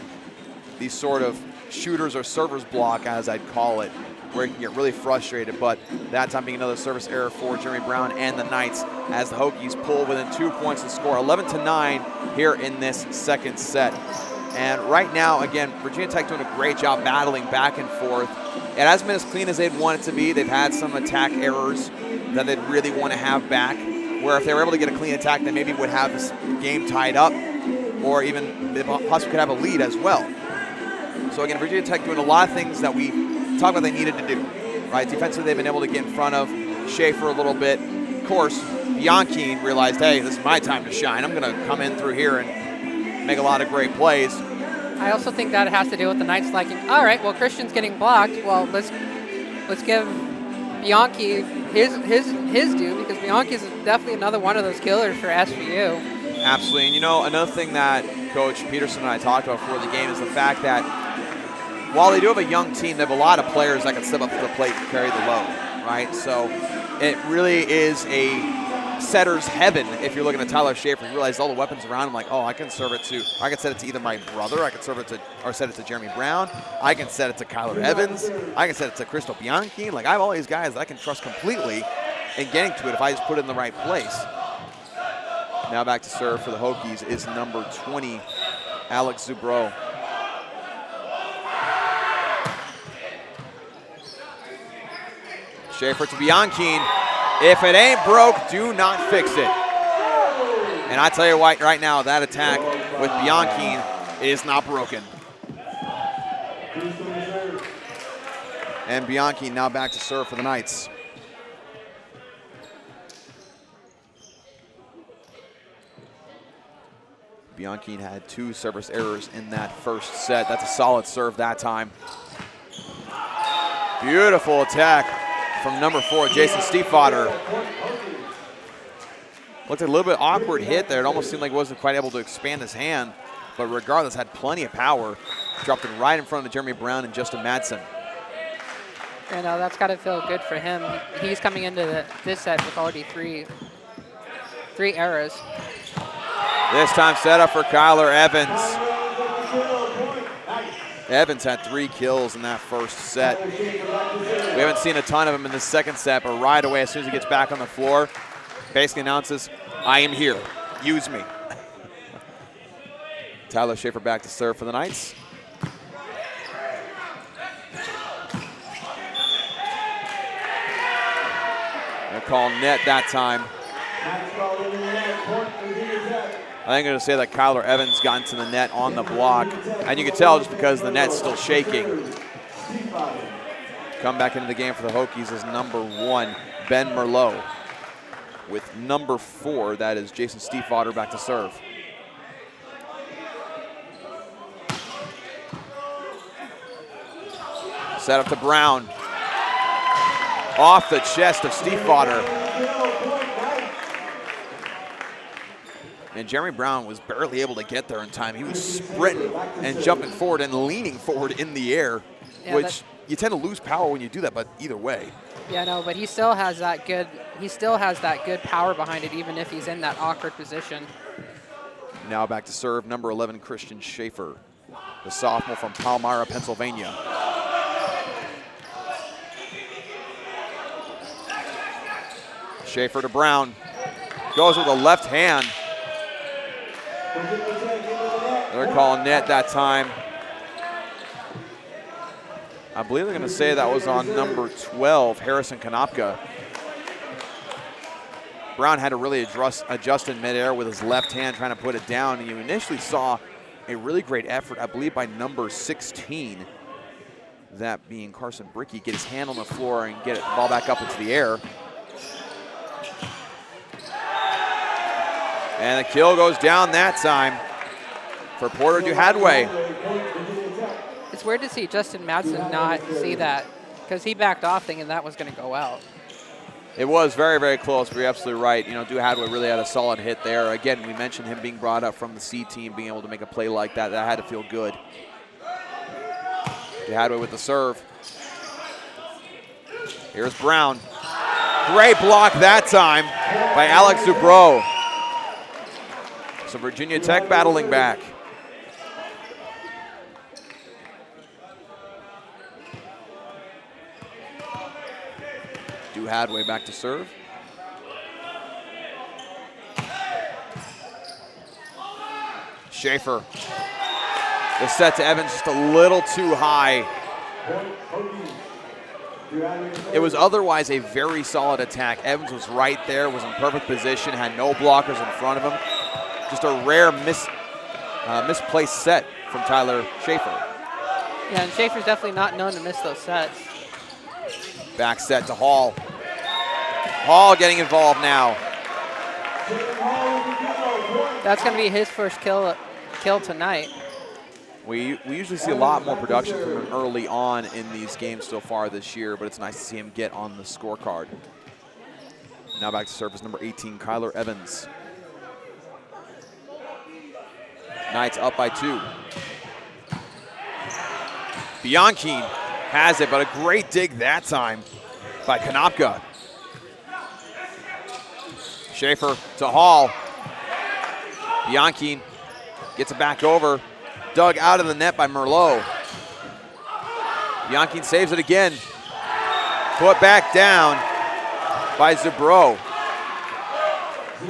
these sort of shooters or servers block, as I'd call it, where you can get really frustrated. But that time being another service error for Jeremy Brown and the Knights as the Hokies pull within 2 points to score 11-9 here in this second set. And right now, again, Virginia Tech doing a great job battling back and forth. It hasn't been as clean as they'd want it to be. They've had some attack errors that they'd really want to have back, where if they were able to get a clean attack, they maybe would have this game tied up, or even they possibly could have a lead as well. So again, Virginia Tech doing a lot of things that we talked about they needed to do. Right? Defensively, they've been able to get in front of Schaefer a little bit. Of course, Bianchine realized, hey, this is my time to shine. I'm going to come in through here and make a lot of great plays. I also think that has to do with the Knights liking, all right, well, Christian's getting blocked. Well, let's give Bianchi his due, because Bianchi is definitely another one of those killers for SVU. Absolutely. And, you know, another thing that Coach Peterson and I talked about before the game is the fact that while they do have a young team, they have a lot of players that can step up to the plate and carry the load. right? So it really is a setter's heaven if you're looking at Tyler Schaefer. You realize all the weapons around him, like, oh, I can set it to either my brother, I can set it to Jeremy Brown, I can set it to Kyler Evans, I can set it to Crystal Bianchi. Like, I have all these guys that I can trust completely in getting to it if I just put it in the right place. Now back to serve for the Hokies is number 20, Alex Zubro. Schaefer to Bianchi. If it ain't broke, do not fix it. And I tell you what, right now, that attack with Bianchi is not broken. And Bianchi now back to serve for the Knights. Bianchi had 2 service errors in that first set. That's a solid serve that time. Beautiful attack from number 4, Jason Stiefvater. Looked a little bit awkward hit there. It almost seemed like he wasn't quite able to expand his hand, but regardless, had plenty of power. Dropped it right in front of Jeremy Brown and Justin Madsen. And that's got to feel good for him. He's coming into this set with already three errors. This time set up for Kyler Evans. Evans had 3 kills in that first set. We haven't seen a ton of him in the second set, but right away, as soon as he gets back on the floor, basically announces, I am here, use me. Tyler Schaefer back to serve for the Knights. They're calling net that time. I think I'm going to say that Kyler Evans got into the net on the block. And you can tell just because the net's still shaking. Come back into the game for the Hokies is number 1, Ben Merlot. With number 4, that is Jason Stiefvater back to serve. Set up to Brown. Off the chest of Stiefvater. And Jeremy Brown was barely able to get there in time. He was sprinting and jumping forward and leaning forward in the air, which you tend to lose power when you do that, but either way. Yeah, no, but he still has that good power behind it, even if he's in that awkward position. Now back to serve, number 11, Christian Schaefer, the sophomore from Palmyra, Pennsylvania. Schaefer to Brown. Goes with a left hand. They're calling net that time. I believe they're going to say that was on number 12, Harrison Konopka. Brown had to really adjust in midair with his left hand trying to put it down. And you initially saw a really great effort, I believe, by number 16, that being Carson Brickey, get his hand on the floor and get the ball back up into the air. And the kill goes down that time for Porter Duhadway. It's weird to see Justin Madsen not see that, because he backed off thinking that was going to go out. It was very, very close, but you're absolutely right. You know, Duhadway really had a solid hit there. Again, we mentioned him being brought up from the C team, being able to make a play like that. That had to feel good. Duhadway with the serve. Here's Brown. Great block that time by Alex Zubro. So Virginia Tech battling back. Duhadway back to serve. Schaefer. The set to Evans just a little too high. It was otherwise a very solid attack. Evans was right there, was in perfect position, had no blockers in front of him. Just a rare misplaced set from Tyler Schaefer. Yeah, and Schaefer's definitely not known to miss those sets. Back set to Hall. Hall getting involved now. That's going to be his first kill tonight. We usually see a lot more production from him early on in these games so far this year, but it's nice to see him get on the scorecard. Now back to service number 18, Kyler Evans. Knights up by 2. Bianchi has it, but a great dig that time by Konopka. Schaefer to Hall. Bianchi gets it back over. Dug out of the net by Merlot. Bianchi saves it again. Put back down by Zubro.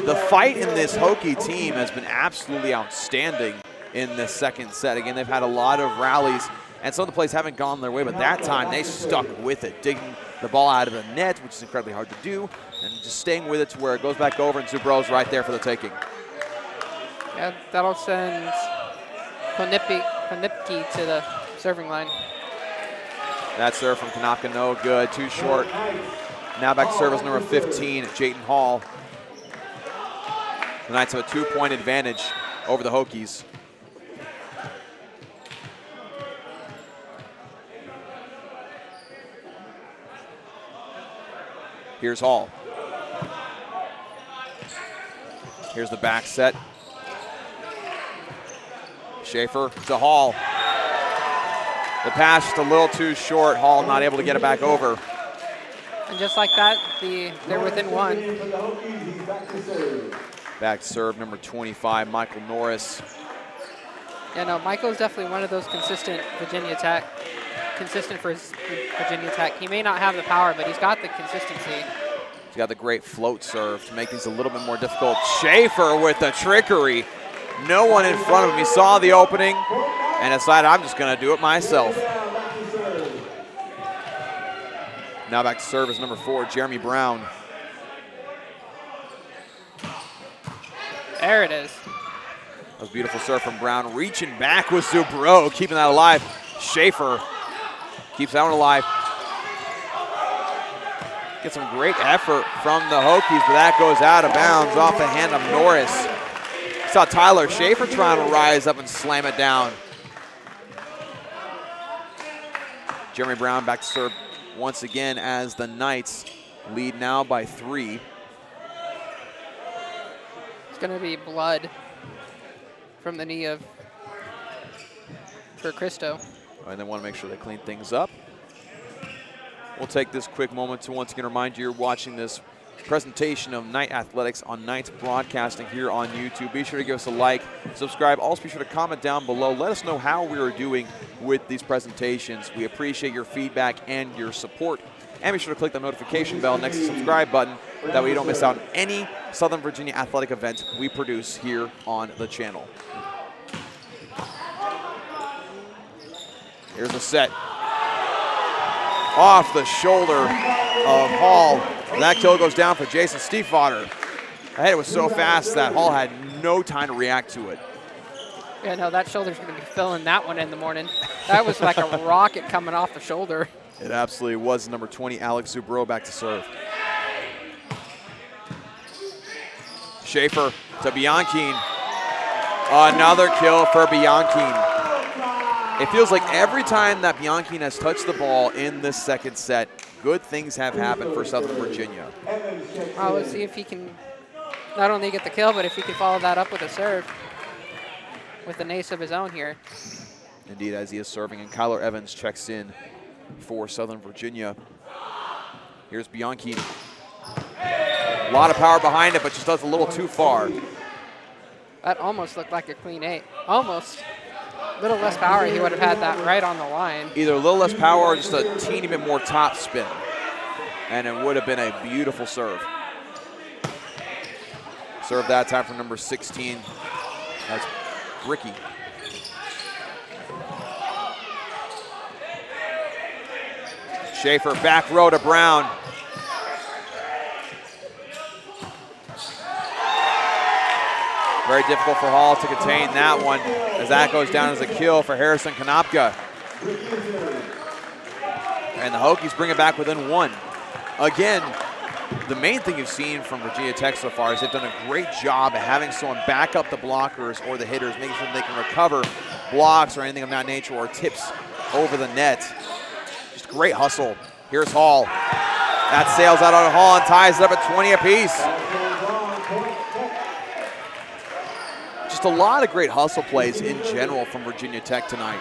The fight in this Hokie team has been absolutely outstanding in this second set. Again, they've had a lot of rallies, and some of the plays haven't gone their way, but that time they stuck with it, digging the ball out of the net, which is incredibly hard to do, and just staying with it to where it goes back over, and Zubro's right there for the taking. Yeah, that'll send Konipke to the serving line. That serve from Konopka, no good, too short. Now back to service number 15, Jayton Hall. The Knights have a 2-point advantage over the Hokies. Here's Hall. Here's the back set. Schaefer to Hall. The pass just a little too short. Hall not able to get it back over. And just like that, they're within one. Back to serve number 25, Michael Norris. Yeah, no, Michael's definitely one of those consistent for Virginia Tech. He may not have the power, but he's got the consistency. He's got the great float serve to make things a little bit more difficult. Schaefer with the trickery. No one in front of him. He saw the opening and decided, I'm just going to do it myself. Now back to serve is number 4, Jeremy Brown. There it is. That was a beautiful serve from Brown. Reaching back with Zubro, keeping that alive. Schaefer keeps that one alive. Get some great effort from the Hokies, but that goes out of bounds off the hand of Norris. Saw Tyler Schaefer trying to rise up and slam it down. Jeremy Brown back to serve once again as the Knights lead now by 3. It's going to be blood from the knee for Cristo. And they want to make sure they clean things up. We'll take this quick moment to once again remind you you're watching this presentation of Knight Athletics on Knights Broadcasting here on YouTube. Be sure to give us a like, subscribe. Also be sure to comment down below. Let us know how we are doing with these presentations. We appreciate your feedback and your support. And be sure to click the notification bell next to the subscribe button. That way you don't miss out on any Southern Virginia athletic event we produce here on the channel. Here's the set. Off the shoulder of Hall. That kill goes down for Jason Stiefvater. That hit was so fast that Hall had no time to react to it. Yeah, no, that shoulder's going to be filling that one in the morning. That was like a rocket coming off the shoulder. It absolutely was. Number 20, Alex Zubro back to serve. Schaefer to Bianchi. Another kill for Bianchi. It feels like every time that Bianchi has touched the ball in this second set, good things have happened for Southern Virginia. Well, let's see if he can not only get the kill, but if he can follow that up with a serve with an ace of his own here. Indeed, as he is serving, and Kyler Evans checks in for Southern Virginia. Here's Bianchi. A lot of power behind it, but just does a little too far. That almost looked like a clean 8. Almost. A little less power, he would have had that right on the line. Either a little less power or just a teeny bit more top spin. And it would have been a beautiful serve. Serve that time for number 16. That's Ricky. Schaefer back row to Brown. Very difficult for Hall to contain that one as that goes down as a kill for Harrison Konopka. And the Hokies bring it back within 1. Again, the main thing you've seen from Virginia Tech so far is they've done a great job of having someone back up the blockers or the hitters, making sure they can recover blocks or anything of that nature or tips over the net. Just great hustle. Here's Hall. That sails out on Hall and ties it up at 20 apiece. Just a lot of great hustle plays in general from Virginia Tech tonight.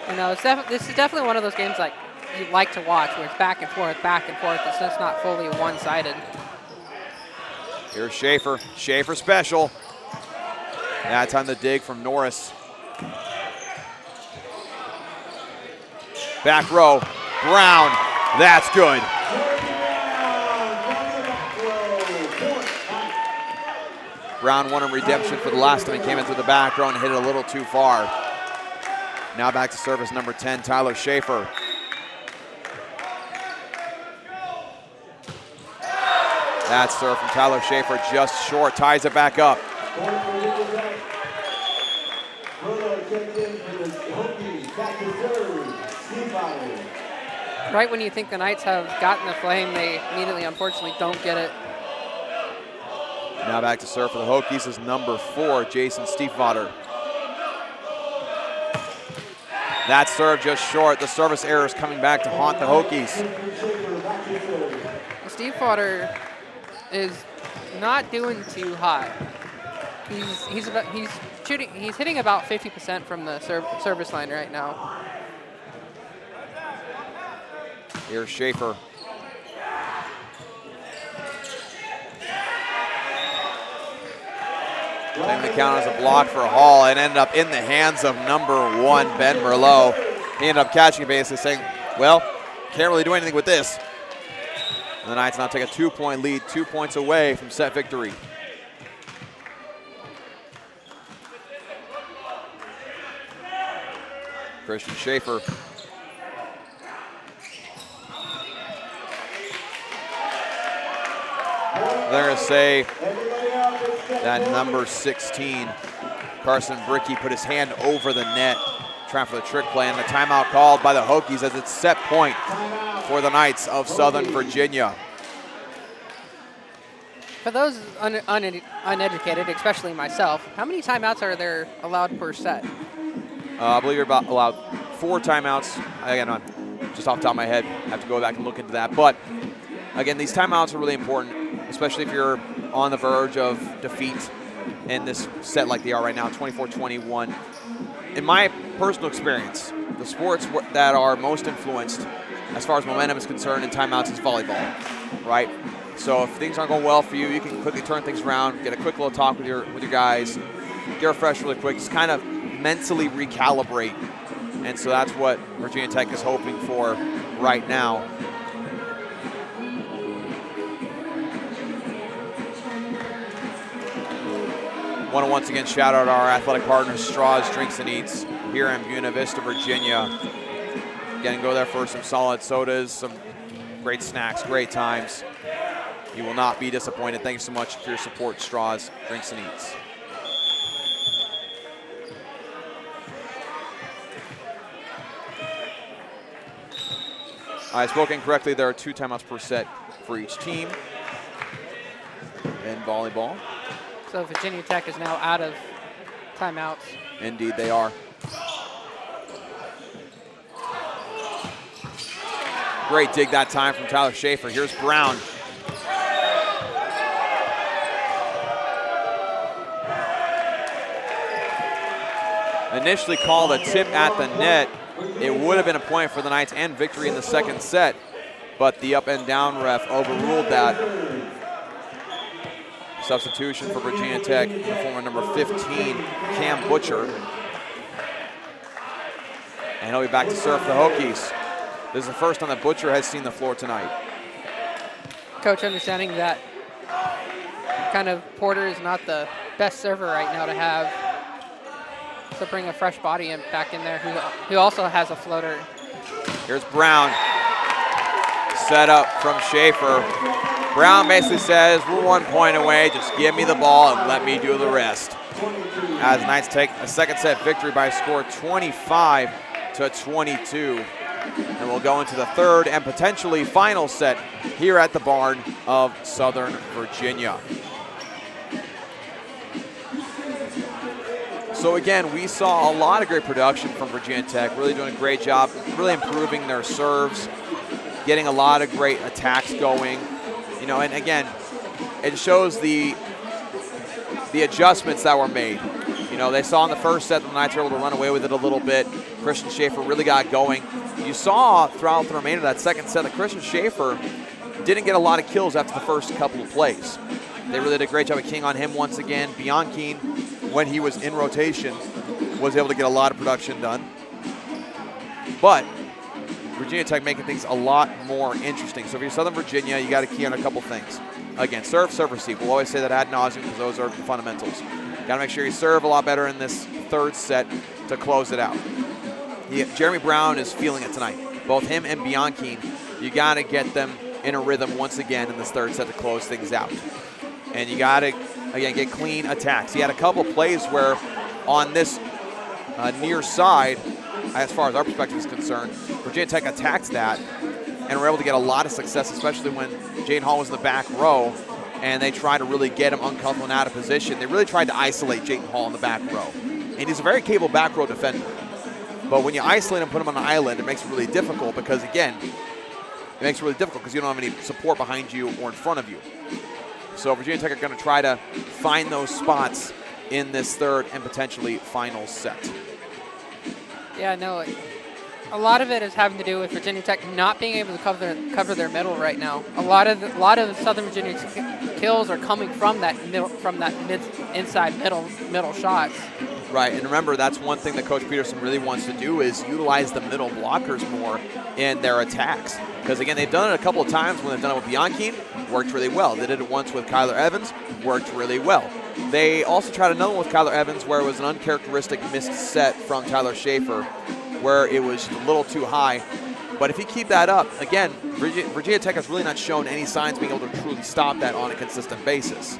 You know, this is definitely one of those games like you like to watch, where it's back and forth, back and forth. It's just not fully one-sided. Here's Schaefer. Schaefer special. That time the dig from Norris. Back row. Brown. That's good. Brown won a redemption for the last time he came in through the back row and hit it a little too far. Now back to service number 10, Tyler Schaefer. That serve from Tyler Schaefer just short, ties it back up. Right when you think the Knights have gotten the flame, they immediately, unfortunately, don't get it. Now back to serve for the Hokies is number 4, Jason Stiefvater. That serve just short. The service error is coming back to haunt the Hokies. Stiefvater is not doing too hot. He's hitting about 50% from the service line right now. Here's Schaefer. Taking the count as a block for Hall and ended up in the hands of number 1, Ben Merlot. He ended up catching it, basically saying, well, can't really do anything with this. And the Knights now take a 2-point lead, 2 points away from set victory. Christian Schaefer. They're going to say that number 16, Carson Bricky, put his hand over the net, trying for the trick play, and the timeout called by the Hokies as it's set point for the Knights of Southern Virginia. For those uneducated, especially myself, how many timeouts are there allowed per set? I believe you're allowed 4 timeouts. Again, just off the top of my head, I have to go back and look into that. But again, these timeouts are really important, especially if you're on the verge of defeat in this set like they are right now, 24-21. In my personal experience, the sports that are most influenced as far as momentum is concerned in timeouts is volleyball, right? So if things aren't going well for you, you can quickly turn things around, get a quick little talk with your guys, get refreshed really quick, just kind of mentally recalibrate. And so that's what Virginia Tech is hoping for right now. Want to once again shout out our athletic partners, Straws Drinks and Eats, here in Buena Vista, Virginia. Again, go there for some solid sodas, some great snacks, great times. You will not be disappointed. Thanks so much for your support, Straws Drinks and Eats. I spoke incorrectly. There are 2 timeouts per set for each team in volleyball. So Virginia Tech is now out of timeouts. Indeed, they are. Great dig that time from Tyler Schaefer. Here's Brown. Initially called a tip at the net. It would have been a point for the Knights and victory in the second set, but the up and down ref overruled that. Substitution for Virginia Tech, the former number 15, Cam Butcher. And he'll be back to serve for the Hokies. This is the first time that Butcher has seen the floor tonight. Coach, understanding that kind of Porter is not the best server right now to have, so bring a fresh body back in there who also has a floater. Here's Brown. Set up from Schaefer. Brown basically says, we're 1 point away, just give me the ball and let me do the rest. As Knights take a second set victory by a score 25-22. And we'll go into the third and potentially final set here at the barn of Southern Virginia. So again, we saw a lot of great production from Virginia Tech, really doing a great job, really improving their serves, getting a lot of great attacks going. You know, and again, it shows the adjustments that were made. You know, they saw in the first set the Knights were able to run away with it a little bit. Christian Schaefer really got going. you saw throughout the remainder of that second set that Christian Schaefer didn't get a lot of kills after the first couple of plays. They really did a great job of keying on him once again. Bianchine, when he was in rotation, was able to get a lot of production done. But Virginia Tech making things a lot more interesting. So if you're Southern Virginia, you got to key on a couple things. Again, serve, receive. We'll always say that ad nauseum because those are the fundamentals. Got to make sure you serve a lot better in this third set to close it out. Jeremy Brown is feeling it tonight. Both him and Bianchine, you got to get them in a rhythm once again in this third set to close things out. And you got to, again, get clean attacks. He had a couple plays where on this near side, as far as our perspective is concerned, Virginia Tech attacked that and were able to get a lot of success, especially when Jaden Hall was in the back row and they tried to really get him uncomfortable and out of position. They really tried to isolate Jaden Hall in the back row. And he's a very capable back row defender. But when you isolate him and put him on an island, it makes it really difficult because, again, it makes it really difficult because you don't have any support behind you or in front of you. So Virginia Tech are going to try to find those spots in this third and potentially final set. Yeah, no, a lot of it is having to do with Virginia Tech not being able to cover their middle right now. A lot of Southern Virginia kills are coming from that inside middle shots. Right, and remember, that's one thing that Coach Peterson really wants to do is utilize the middle blockers more in their attacks. Because, again, they've done it a couple of times when they've done it with Bianchine, worked really well. They did it once with Kyler Evans, worked really well. They also tried another one with Kyler Evans where it was an uncharacteristic missed set from Tyler Schaefer, where it was a little too high. But if you keep that up, again, Virginia Tech has really not shown any signs of being able to truly stop that on a consistent basis.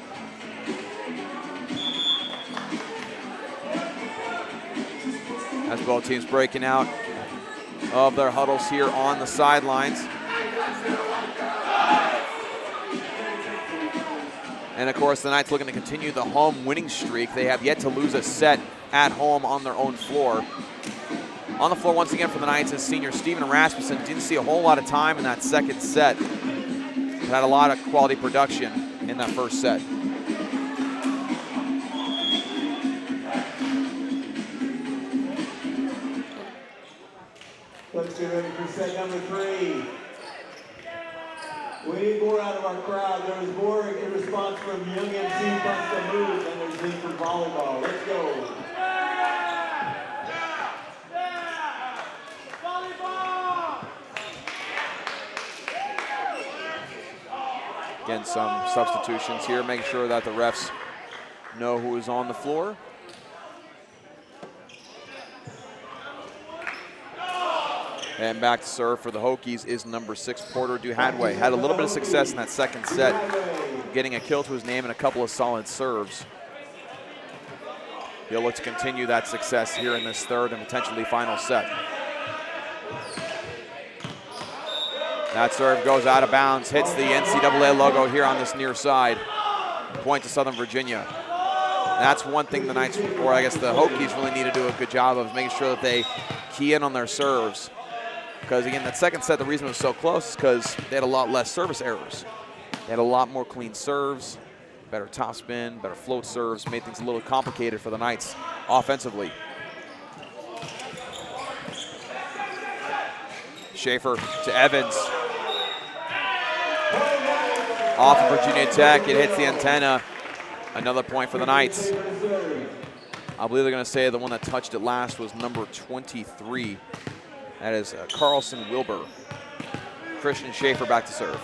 As both teams breaking out of their huddles here on the sidelines. And of course, the Knights looking to continue the home winning streak. They have yet to lose a set at home on their own floor. On the floor once again for the Knights is senior Steven Rasmussen. Didn't see a whole lot of time in that second set, but had a lot of quality production in that first set. Let's get ready for set number 3. We need more out of our crowd. There was more in response from Young MC Bunch to Move than there's been from volleyball. Let's go. Again, some substitutions here, making sure that the refs know who is on the floor. And back to serve for the Hokies is number 6, Porter Duhadway. Had a little bit of success in that second set, getting a kill to his name and a couple of solid serves. He'll look to continue that success here in this third and potentially final set. That serve goes out of bounds, hits the NCAA logo here on this near side. Point to Southern Virginia. That's one thing the Knights, or I guess the Hokies, really need to do a good job of making sure that they key in on their serves. Because again, that second set, the reason it was so close is because they had a lot less service errors. They had a lot more clean serves, better topspin, better float serves, made things a little complicated for the Knights offensively. Schaefer to Evans. Off of Virginia Tech, it hits the antenna. Another point for the Knights. I believe they're going to say the one that touched it last was number 23. That is Carlson Wilbur. Christian Schaefer back to serve.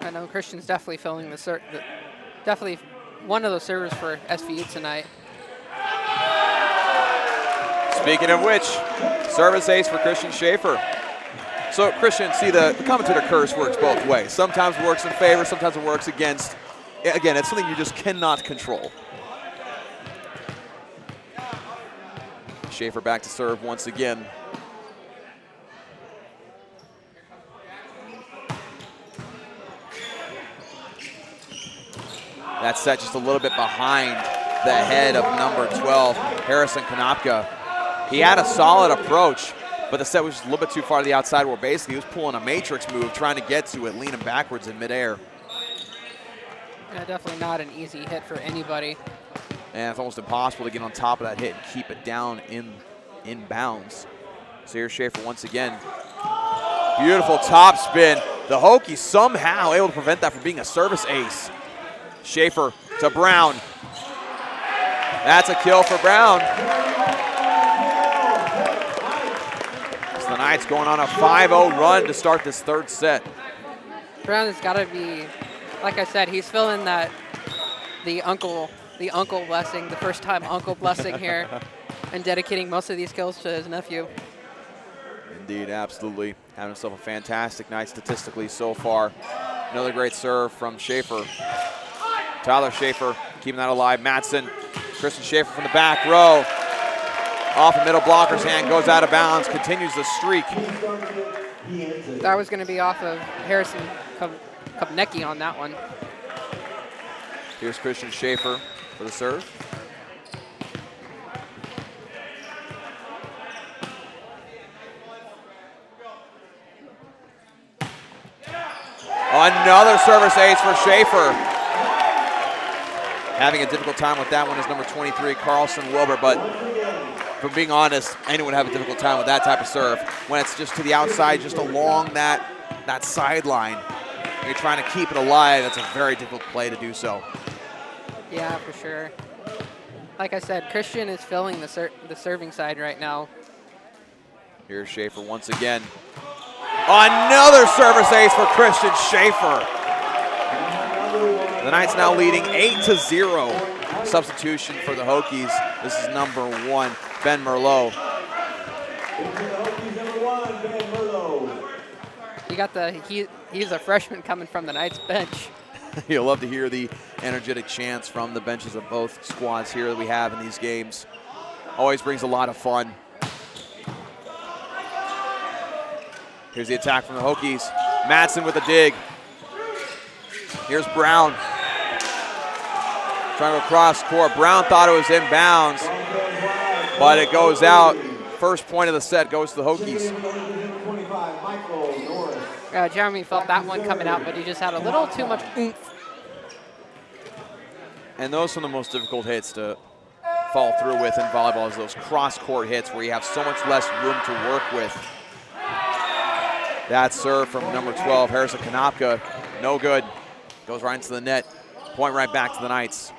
I know Christian's definitely filling definitely one of those servers for SVU tonight. Speaking of which, service ace for Christian Schaefer. So Christian, see the commentator curse works both ways. Sometimes it works in favor, sometimes it works against. Again, it's something you just cannot control. Schaefer back to serve once again. That set just a little bit behind the head of number 12, Harrison Konopka. He had a solid approach, but the set was just a little bit too far to the outside where basically he was pulling a matrix move, trying to get to it, leaning backwards in midair. Yeah, definitely not an easy hit for anybody. And it's almost impossible to get on top of that hit and keep it down in bounds. So here's Schaefer once again. Beautiful top spin. The Hokies somehow able to prevent that from being a service ace. Schaefer to Brown. That's a kill for Brown. So the Knights going on a 5-0 run to start this third set. Brown has got to be, like I said, he's feeling that the uncle blessing, the first time uncle blessing here, and dedicating most of these kills to his nephew. Indeed, absolutely. Having himself a fantastic night statistically so far. Another great serve from Schaefer. Tyler Schaefer keeping that alive. Madsen, Christian Schaefer from the back row. Off the middle blocker's hand, goes out of bounds, continues the streak. That was going to be off of Harrison Kopnecki on that one. Here's Christian Schaefer for the serve. Another service ace for Schaefer. Having a difficult time with that one is number 23, Carlson Wilbur, but if I'm being honest, anyone would have a difficult time with that type of serve. When it's just to the outside, just along that sideline, you're trying to keep it alive, that's a very difficult play to do so. Yeah, for sure. Like I said, Christian is filling the serving side right now. Here's Schaefer once again. Another service ace for Christian Schaefer. The Knights now leading 8-0. Substitution for the Hokies. This is number 1, Ben Merlot. You got he's a freshman coming from the Knights bench. You'll love to hear the energetic chants from the benches of both squads here that we have in these games. Always brings a lot of fun. Here's the attack from the Hokies. Madsen with a dig. Here's Brown. Trying to go cross court. Brown thought it was inbounds, but it goes out. First point of the set goes to the Hokies. Jeremy felt that one coming out, but he just had a little too much oomph. And those are the most difficult hits to follow through with in volleyball, is those cross-court hits where you have so much less room to work with. That serve from number 12, Harrison Konopka, no good. Goes right into the net. Point right back to the Knights.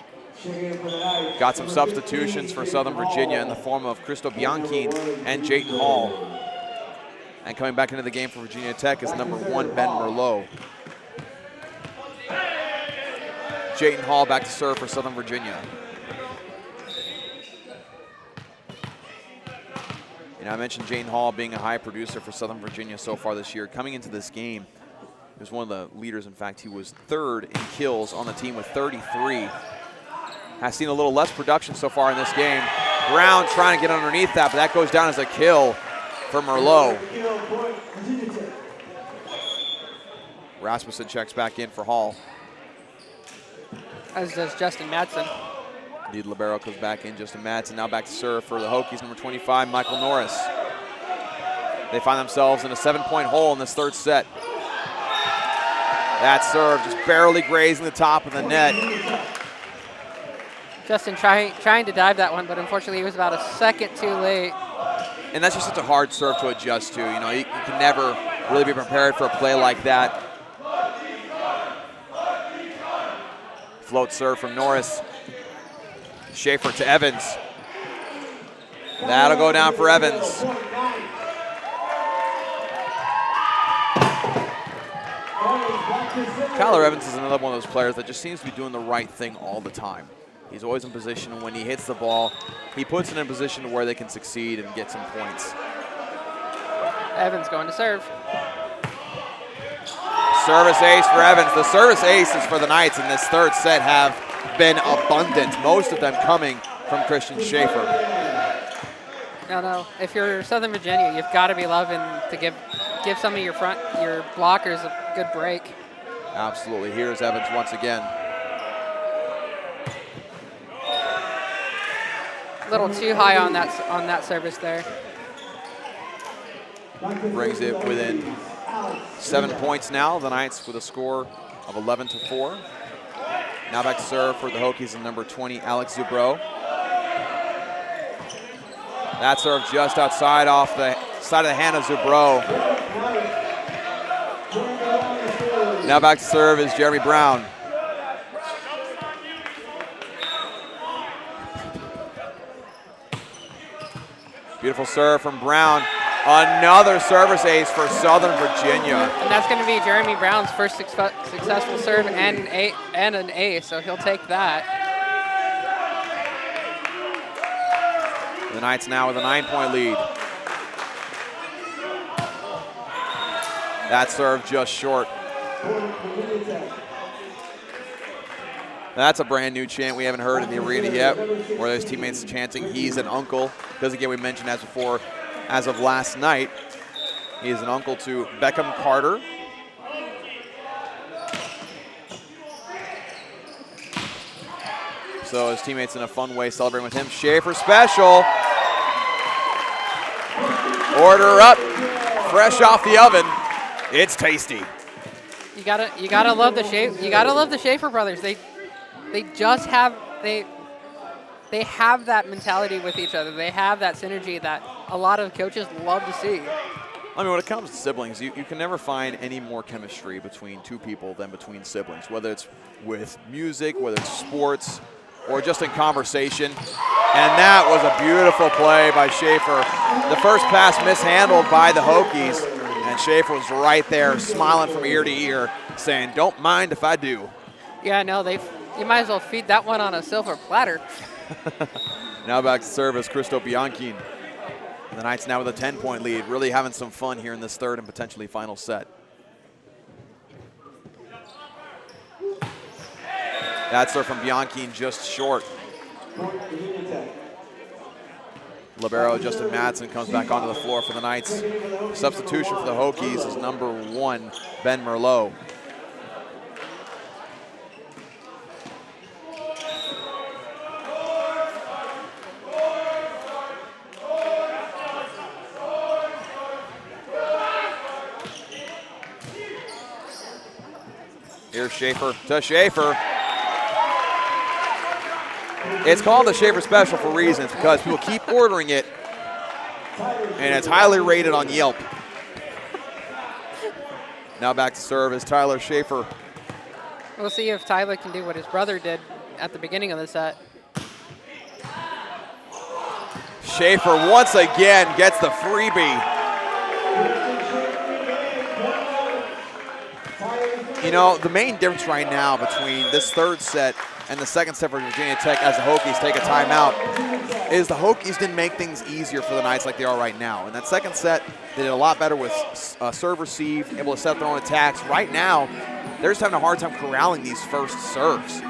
Got some substitutions for Southern Virginia in the form of Christo Bianchine and Jayton Hall. And coming back into the game for Virginia Tech is number 1, Ben Merlot. Jayton Hall back to serve for Southern Virginia. And I mentioned Jayton Hall being a high producer for Southern Virginia so far this year. Coming into this game, he was one of the leaders. In fact, he was 3rd in kills on the team with 33. Has seen a little less production so far in this game. Brown trying to get underneath that, but that goes down as a kill for Merlot. Rasmussen checks back in for Hall. As does Justin Madsen. Indeed, libero comes back in. Justin Madsen now back to serve for the Hokies, number 25, Michael Norris. They find themselves in a 7-point hole in this third set. That serve just barely grazing the top of the net. Justin trying to dive that one, but unfortunately he was about a second too late. And that's just such a hard serve to adjust to. You know, you can never really be prepared for a play like that. Float serve from Norris. Schaefer to Evans. That'll go down for Evans. Tyler Evans is another one of those players that just seems to be doing the right thing all the time. He's always in position, and when he hits the ball, he puts it in a position where they can succeed and get some points. Evans going to serve. Service ace for Evans. The service aces for the Knights in this third set have been abundant, most of them coming from Christian Schaefer. No, if you're Southern Virginia, you've got to be loving to give some of your blockers a good break. Absolutely. Here's Evans once again. A little too high on that service there. Brings it within 7 points now. The Knights with a score of 11-4. Now back to serve for the Hokies and number 20, Alex Zubro. That serve just outside off the Side of the hand of Zubro. Now back to serve is Jeremy Brown. Beautiful serve from Brown. Another service ace for Southern Virginia. And that's going to be Jeremy Brown's first successful serve and an ace, so he'll take that. The Knights now with a 9-point lead. That serve just short. That's a brand new chant we haven't heard in the arena yet, where those teammates chanting, "He's an uncle." Because again, we mentioned as before, as of last night, he is an uncle to Beckham Carter. So his teammates in a fun way celebrating with him. Schaefer special. Order up, fresh off the oven. It's tasty. You gotta love the Schaefer brothers. They just have they have that mentality with each other. They have that synergy that a lot of coaches love to see. I mean, when it comes to siblings, you can never find any more chemistry between two people than between siblings, whether it's with music, whether it's sports, or just in conversation. And that was a beautiful play by Schaefer. The first pass mishandled by the Hokies, and Schaefer was right there smiling from ear to ear, saying, "Don't mind if I do." Yeah, no, you might as well feed that one on a silver platter. Now back to service, Cristo Bianchine. The Knights now with a 10-point lead, really having some fun here in this third and potentially final set. That serve from Bianchine just short. Libero Justin Madsen comes back onto the floor for the Knights. Substitution for the Hokies is number 1, Ben Merlot. Here's Schaefer to Schaefer. It's called the Schaefer Special for reasons, because people keep ordering it, and it's highly rated on Yelp. Now back to serve is Tyler Schaefer. We'll see if Tyler can do what his brother did at the beginning of the set. Schaefer once again gets the freebie. You know, the main difference right now between this third set and the second set for Virginia Tech as the Hokies take a timeout is the Hokies didn't make things easier for the Knights like they are right now. In that second set, they did a lot better with serve receive, able to set their own attacks. Right now, they're just having a hard time corralling these first serves.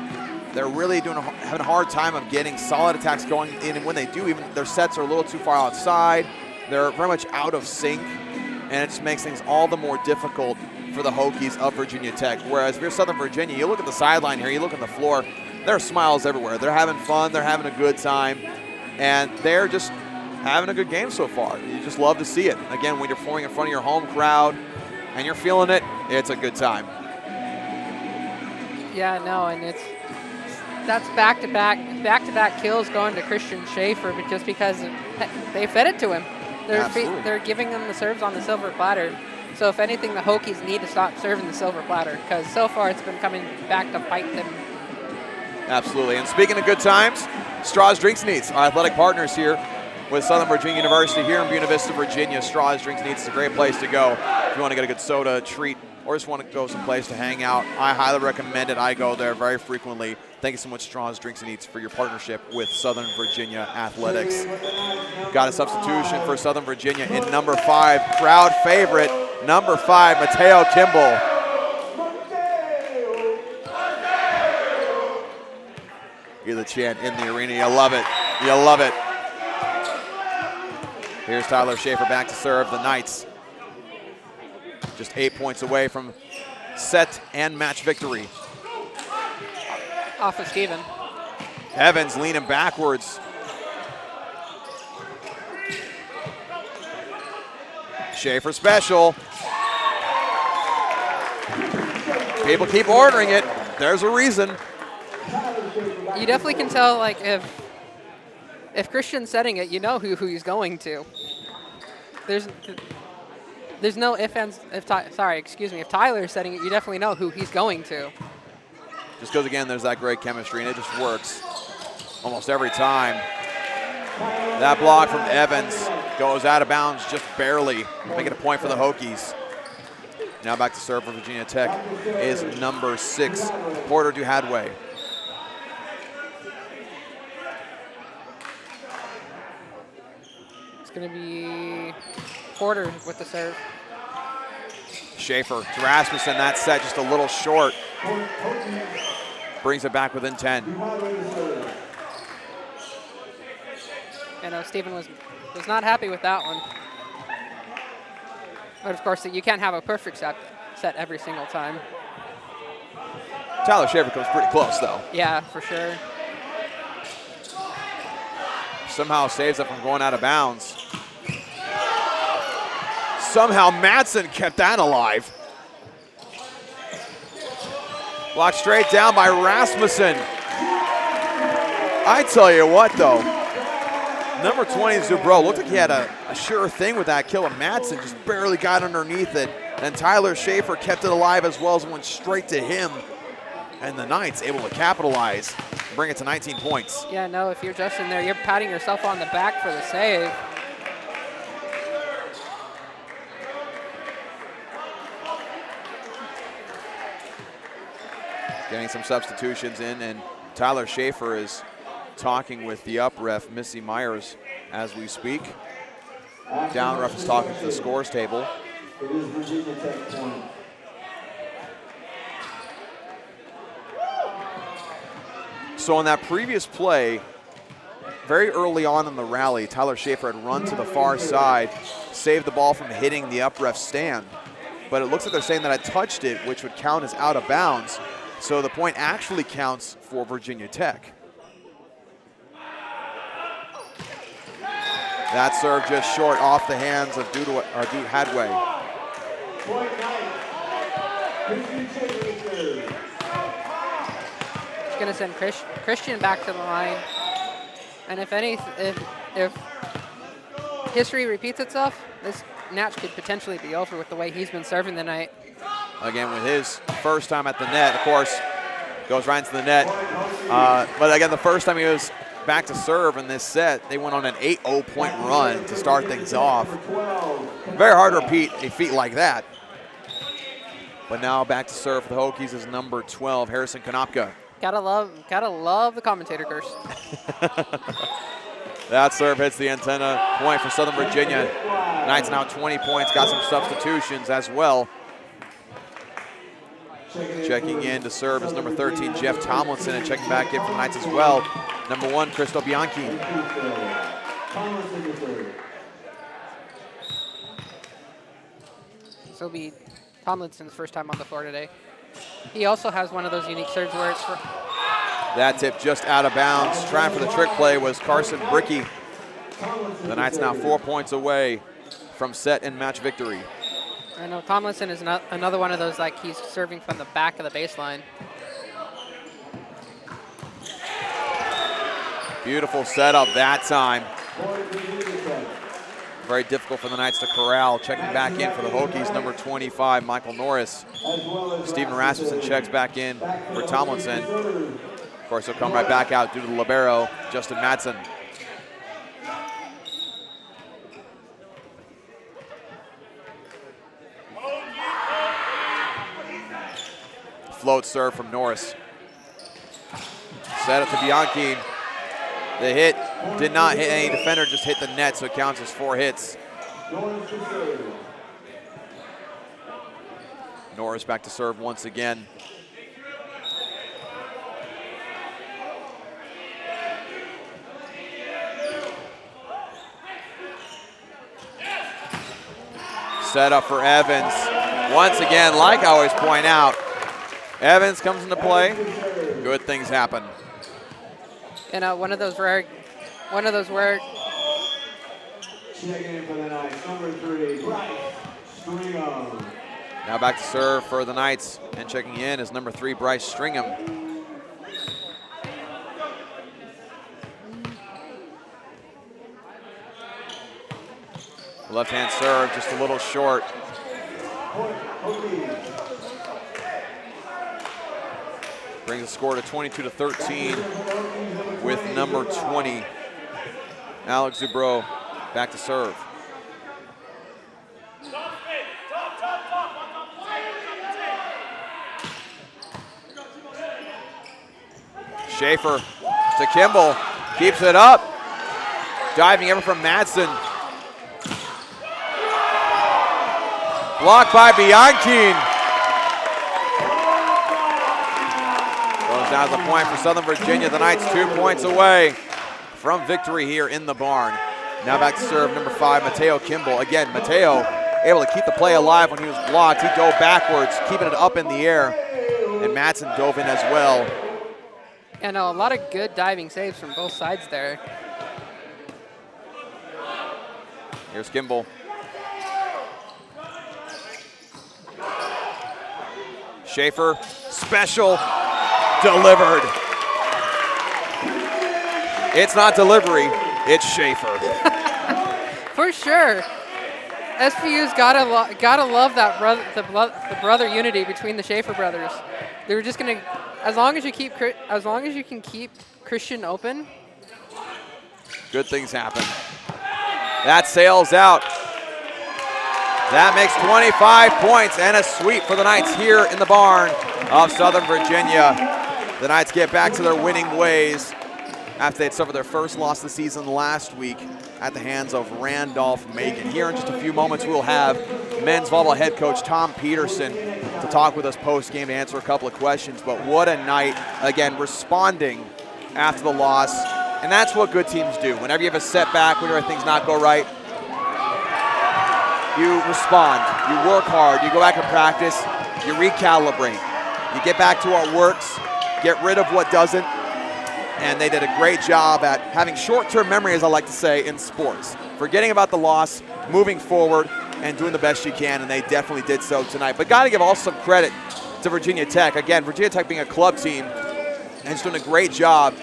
They're really having a hard time of getting solid attacks going in, and when they do, even their sets are a little too far outside. They're very much out of sync, and it just makes things all the more difficult for the Hokies of Virginia Tech. Whereas if you're Southern Virginia, you look at the sideline here, you look at the floor, there are smiles everywhere. They're having fun, they're having a good time, and they're just having a good game so far. You just love to see it. Again, when you're performing in front of your home crowd and you're feeling it, it's a good time. Yeah, no, and that's back-to-back kills going to Christian Schaefer just because they fed it to him. They're giving him the serves on the silver platter. So if anything, the Hokies need to stop serving the silver platter, because so far it's been coming back to bite them. Absolutely. And speaking of good times, Straws Drinks Needs, our athletic partners here with Southern Virginia University here in Buena Vista, Virginia. Straws Drinks Needs is a great place to go if you want to get a good soda, treat, or just want to go someplace to hang out. I highly recommend it. I go there very frequently. Thank you so much, Straws Drinks and Eats, for your partnership with Southern Virginia Athletics. Got a substitution for Southern Virginia in number 5, crowd favorite, number 5, Mateo Kimball. Hear the chant in the arena. You love it. You love it. Here's Tyler Schaefer back to serve the Knights. Just 8 points away from set and match victory. Off of Steven. Evans leaning backwards. Schaefer special. People keep ordering it. There's a reason. You definitely can tell, like, if Christian's setting it, you know who he's going to. there's no if Tyler's setting it, you definitely know who he's going to. Just because, again, there's that great chemistry, and it just works almost every time. That block from Evans goes out of bounds just barely, making a point for the Hokies. Now back to serve for Virginia Tech is number 6, Porter Duhadway. It's going to be Porter with the serve. Schaefer to Rasmussen, that set just a little short. Brings it back within 10. I know Stephen was not happy with that one. But of course, you can't have a perfect set every single time. Tyler Schaefer comes pretty close, though. Yeah, for sure. Somehow saves it from going out of bounds. Somehow Madsen kept that alive. Blocked straight down by Rasmussen. I tell you what, though. Number 20, Zubro, looked like he had a sure thing with that kill, and Madsen just barely got underneath it. And Tyler Schaefer kept it alive as well as went straight to him. And the Knights able to capitalize, bring it to 19 points. Yeah, no, if you're just in there, you're patting yourself on the back for the save. Getting some substitutions in, and Tyler Schaefer is talking with the up ref, Missy Myers, as we speak. Down ref is talking to the scores table. It is Virginia Tech point. So in that previous play, very early on in the rally, Tyler Schaefer had run to the far side, saved the ball from hitting the up ref stand. But it looks like they're saying that I touched it, which would count as out of bounds. So the point actually counts for Virginia Tech. That serve just short off the hands of Duhadway. He's going to send Christian back to the line. And if history repeats itself, this match could potentially be over with the way he's been serving the night. Again, with his first time at the net, of course, goes right into the net. But again, the first time he was back to serve in this set, they went on an 8-0 point run to start things off. Very hard to repeat a feat like that. But now back to serve for the Hokies is number 12, Harrison Konopka. Gotta love the commentator curse. That serve hits the antenna, point for Southern Virginia. Knights now 20 points, got some substitutions as well. Checking in to serve is number 13, Jeff Tomlinson, and checking back in for the Knights as well, number 1, Cristo Bianchi. This will be Tomlinson's first time on the floor today. He also has one of those unique serves where it's That tip just out of bounds. Trying for the trick play was Carson Bricky. The Knights now 4 points away from set and match victory. I know Tomlinson is another one of those, like, he's serving from the back of the baseline. Beautiful setup that time. Very difficult for the Knights to corral. Checking back in for the Hokies, number 25, Michael Norris. Steven Rasmussen checks back in for Tomlinson. Of course, he'll come right back out due to the libero, Justin Madsen. Float serve from Norris. Set up to Bianchi. The hit did not hit any defender, just hit the net, so it counts as 4 hits. Norris back to serve once again. Set up for Evans. Once again, like I always point out, Evans comes into play, good things happen. You know, one of those rare. Checking in for the Knights, number 3, Bryce Stringham. Now back to serve for the Knights, and checking in is number 3, Bryce Stringham. Left-hand serve, just a little short. Brings the score to 22-13 with number 20, Alex Zubro, back to serve. Schaefer to Kimball, keeps it up. Diving ever from Madsen. Blocked by Bianchine. Goes down as a point for Southern Virginia. The Knights 2 points away from victory here in the barn. Now back to serve number 5, Mateo Kimball. Again, Mateo able to keep the play alive when he was blocked. He dove backwards, keeping it up in the air. And Madsen dove in as well. And a lot of good diving saves from both sides there. Here's Kimball. Schaefer, special, delivered. It's not delivery, it's Schaefer. For sure. SVU's gotta love that the brother unity between the Schaefer brothers. They were just gonna, as long as you can keep Christian open. Good things happen. That sails out. That makes 25 points and a sweep for the Knights here in the barn of Southern Virginia. The Knights get back to their winning ways after they'd suffered their first loss of the season last week at the hands of Randolph-Macon. Here in just a few moments, we'll have men's volleyball head coach Tom Peterson to talk with us post-game to answer a couple of questions. But what a night, again, responding after the loss. And that's what good teams do. Whenever you have a setback, whenever things not go right, you respond, you work hard, you go back and practice, you recalibrate. You get back to what works, get rid of what doesn't, and they did a great job at having short-term memory, as I like to say, in sports. Forgetting about the loss, moving forward, and doing the best you can, and they definitely did so tonight. But got to give also some credit to Virginia Tech. Again, Virginia Tech being a club team, and it's doing a great job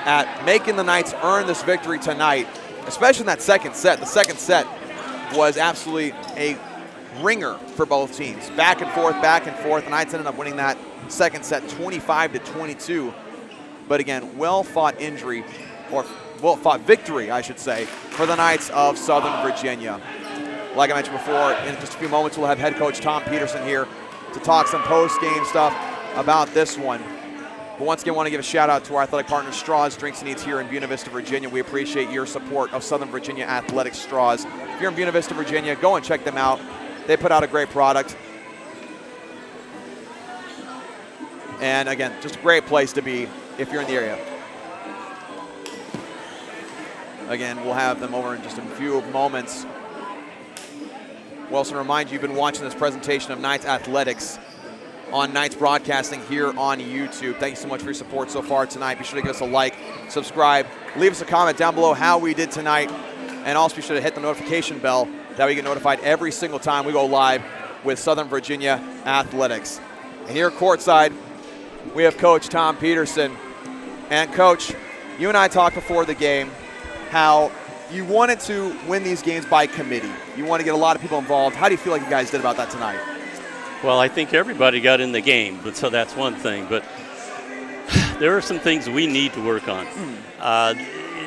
at making the Knights earn this victory tonight, especially in that second set. The second set was absolutely a ringer for both teams. Back and forth, the Knights ended up winning that second set 25-22. But again, well-fought injury, or well-fought victory, I should say, for the Knights of Southern Virginia. Like I mentioned before, in just a few moments, we'll have head coach Tom Peterson here to talk some post-game stuff about this one. But once again, I want to give a shout out to our athletic partner, Straws Drinks and Eats here in Buena Vista, Virginia. We appreciate your support of Southern Virginia Athletic Straws. If you're in Buena Vista, Virginia, go and check them out. They put out a great product. And again, just a great place to be if you're in the area. Again, we'll have them over in just a few moments. We'll also remind you, you've been watching this presentation of Knights Athletics on Knights Broadcasting here on YouTube. Thank you so much for your support so far tonight. Be sure to give us a like, subscribe, leave us a comment down below how we did tonight, and also be sure to hit the notification bell that we get notified every single time we go live with Southern Virginia Athletics. And here courtside, we have Coach Tom Peterson. And Coach, you and I talked before the game how you wanted to win these games by committee. You want to get a lot of people involved. How do you feel like you guys did about that tonight? Well, I think everybody got in the game, but so that's one thing. But there are some things we need to work on.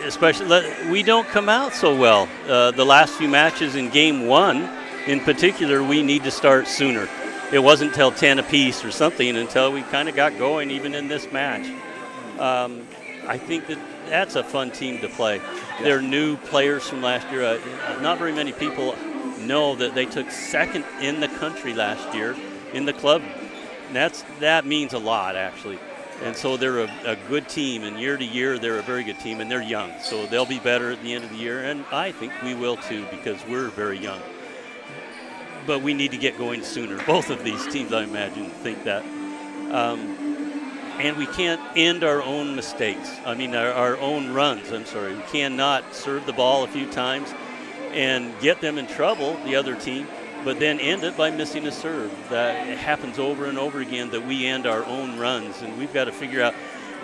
Especially, we don't come out so well. The last few matches in Game 1, in particular, we need to start sooner. It wasn't until 10 apiece or something until we kind of got going, even in this match. I think that's a fun team to play. They're new players from last year. Not very many people know that they took second in the country last year in the club. And that means a lot, actually. And so they're a good team, and year to year they're a very good team, and they're young. So they'll be better at the end of the year, and I think we will too, because we're very young. But we need to get going sooner. Both of these teams, I imagine, think that. And we can't end our own mistakes. I mean, our own runs, I'm sorry. We cannot serve the ball a few times and get them in trouble, the other team, but then end it by missing a serve. That it happens over and over again that we end our own runs, and we've got to figure out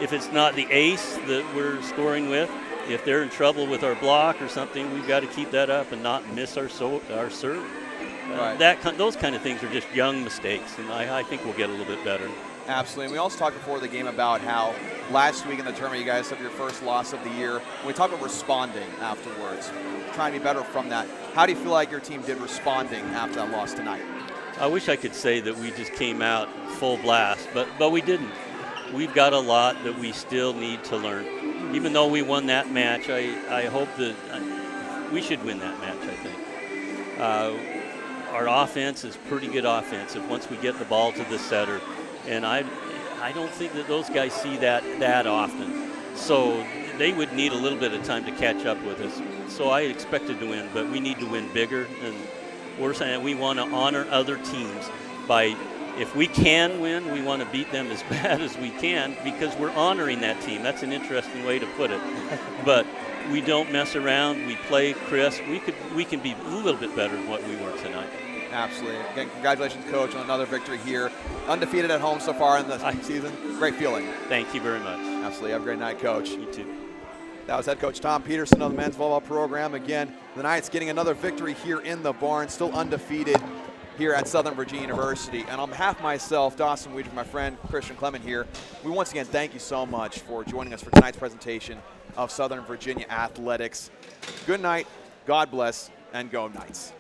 if it's not the ace that we're scoring with, if they're in trouble with our block or something, we've got to keep that up and not miss our serve. Right. Those kind of things are just young mistakes, and I think we'll get a little bit better. Absolutely. And we also talked before the game about how last week in the tournament you guys have your first loss of the year. When we talk about responding afterwards, trying to be better from that, how do you feel like your team did responding after that loss tonight? I wish I could say that we just came out full blast, but we didn't. We've got a lot that we still need to learn. Even though we won that match, I hope that we should win that match, I think. Our offense is pretty good offensive once we get the ball to the setter. And I don't think that those guys see that often. So they would need a little bit of time to catch up with us. So I expected to win, but we need to win bigger. And we're saying we want to honor other teams by, if we can win, we want to beat them as bad as we can because we're honoring that team. That's an interesting way to put it. But we don't mess around. We play crisp. We can be a little bit better than what we were tonight. Absolutely. Again, congratulations, Coach, on another victory here. Undefeated at home so far in the season. Great feeling. Thank you very much. Absolutely. Have a great night, Coach. You too. That was head coach Tom Peterson of the men's volleyball program. Again, the Knights getting another victory here in the barn, still undefeated here at Southern Virginia University. And on behalf of myself, Dawson Weidrich, my friend Christian Clement here, we once again thank you so much for joining us for tonight's presentation of Southern Virginia Athletics. Good night, God bless, and go Knights.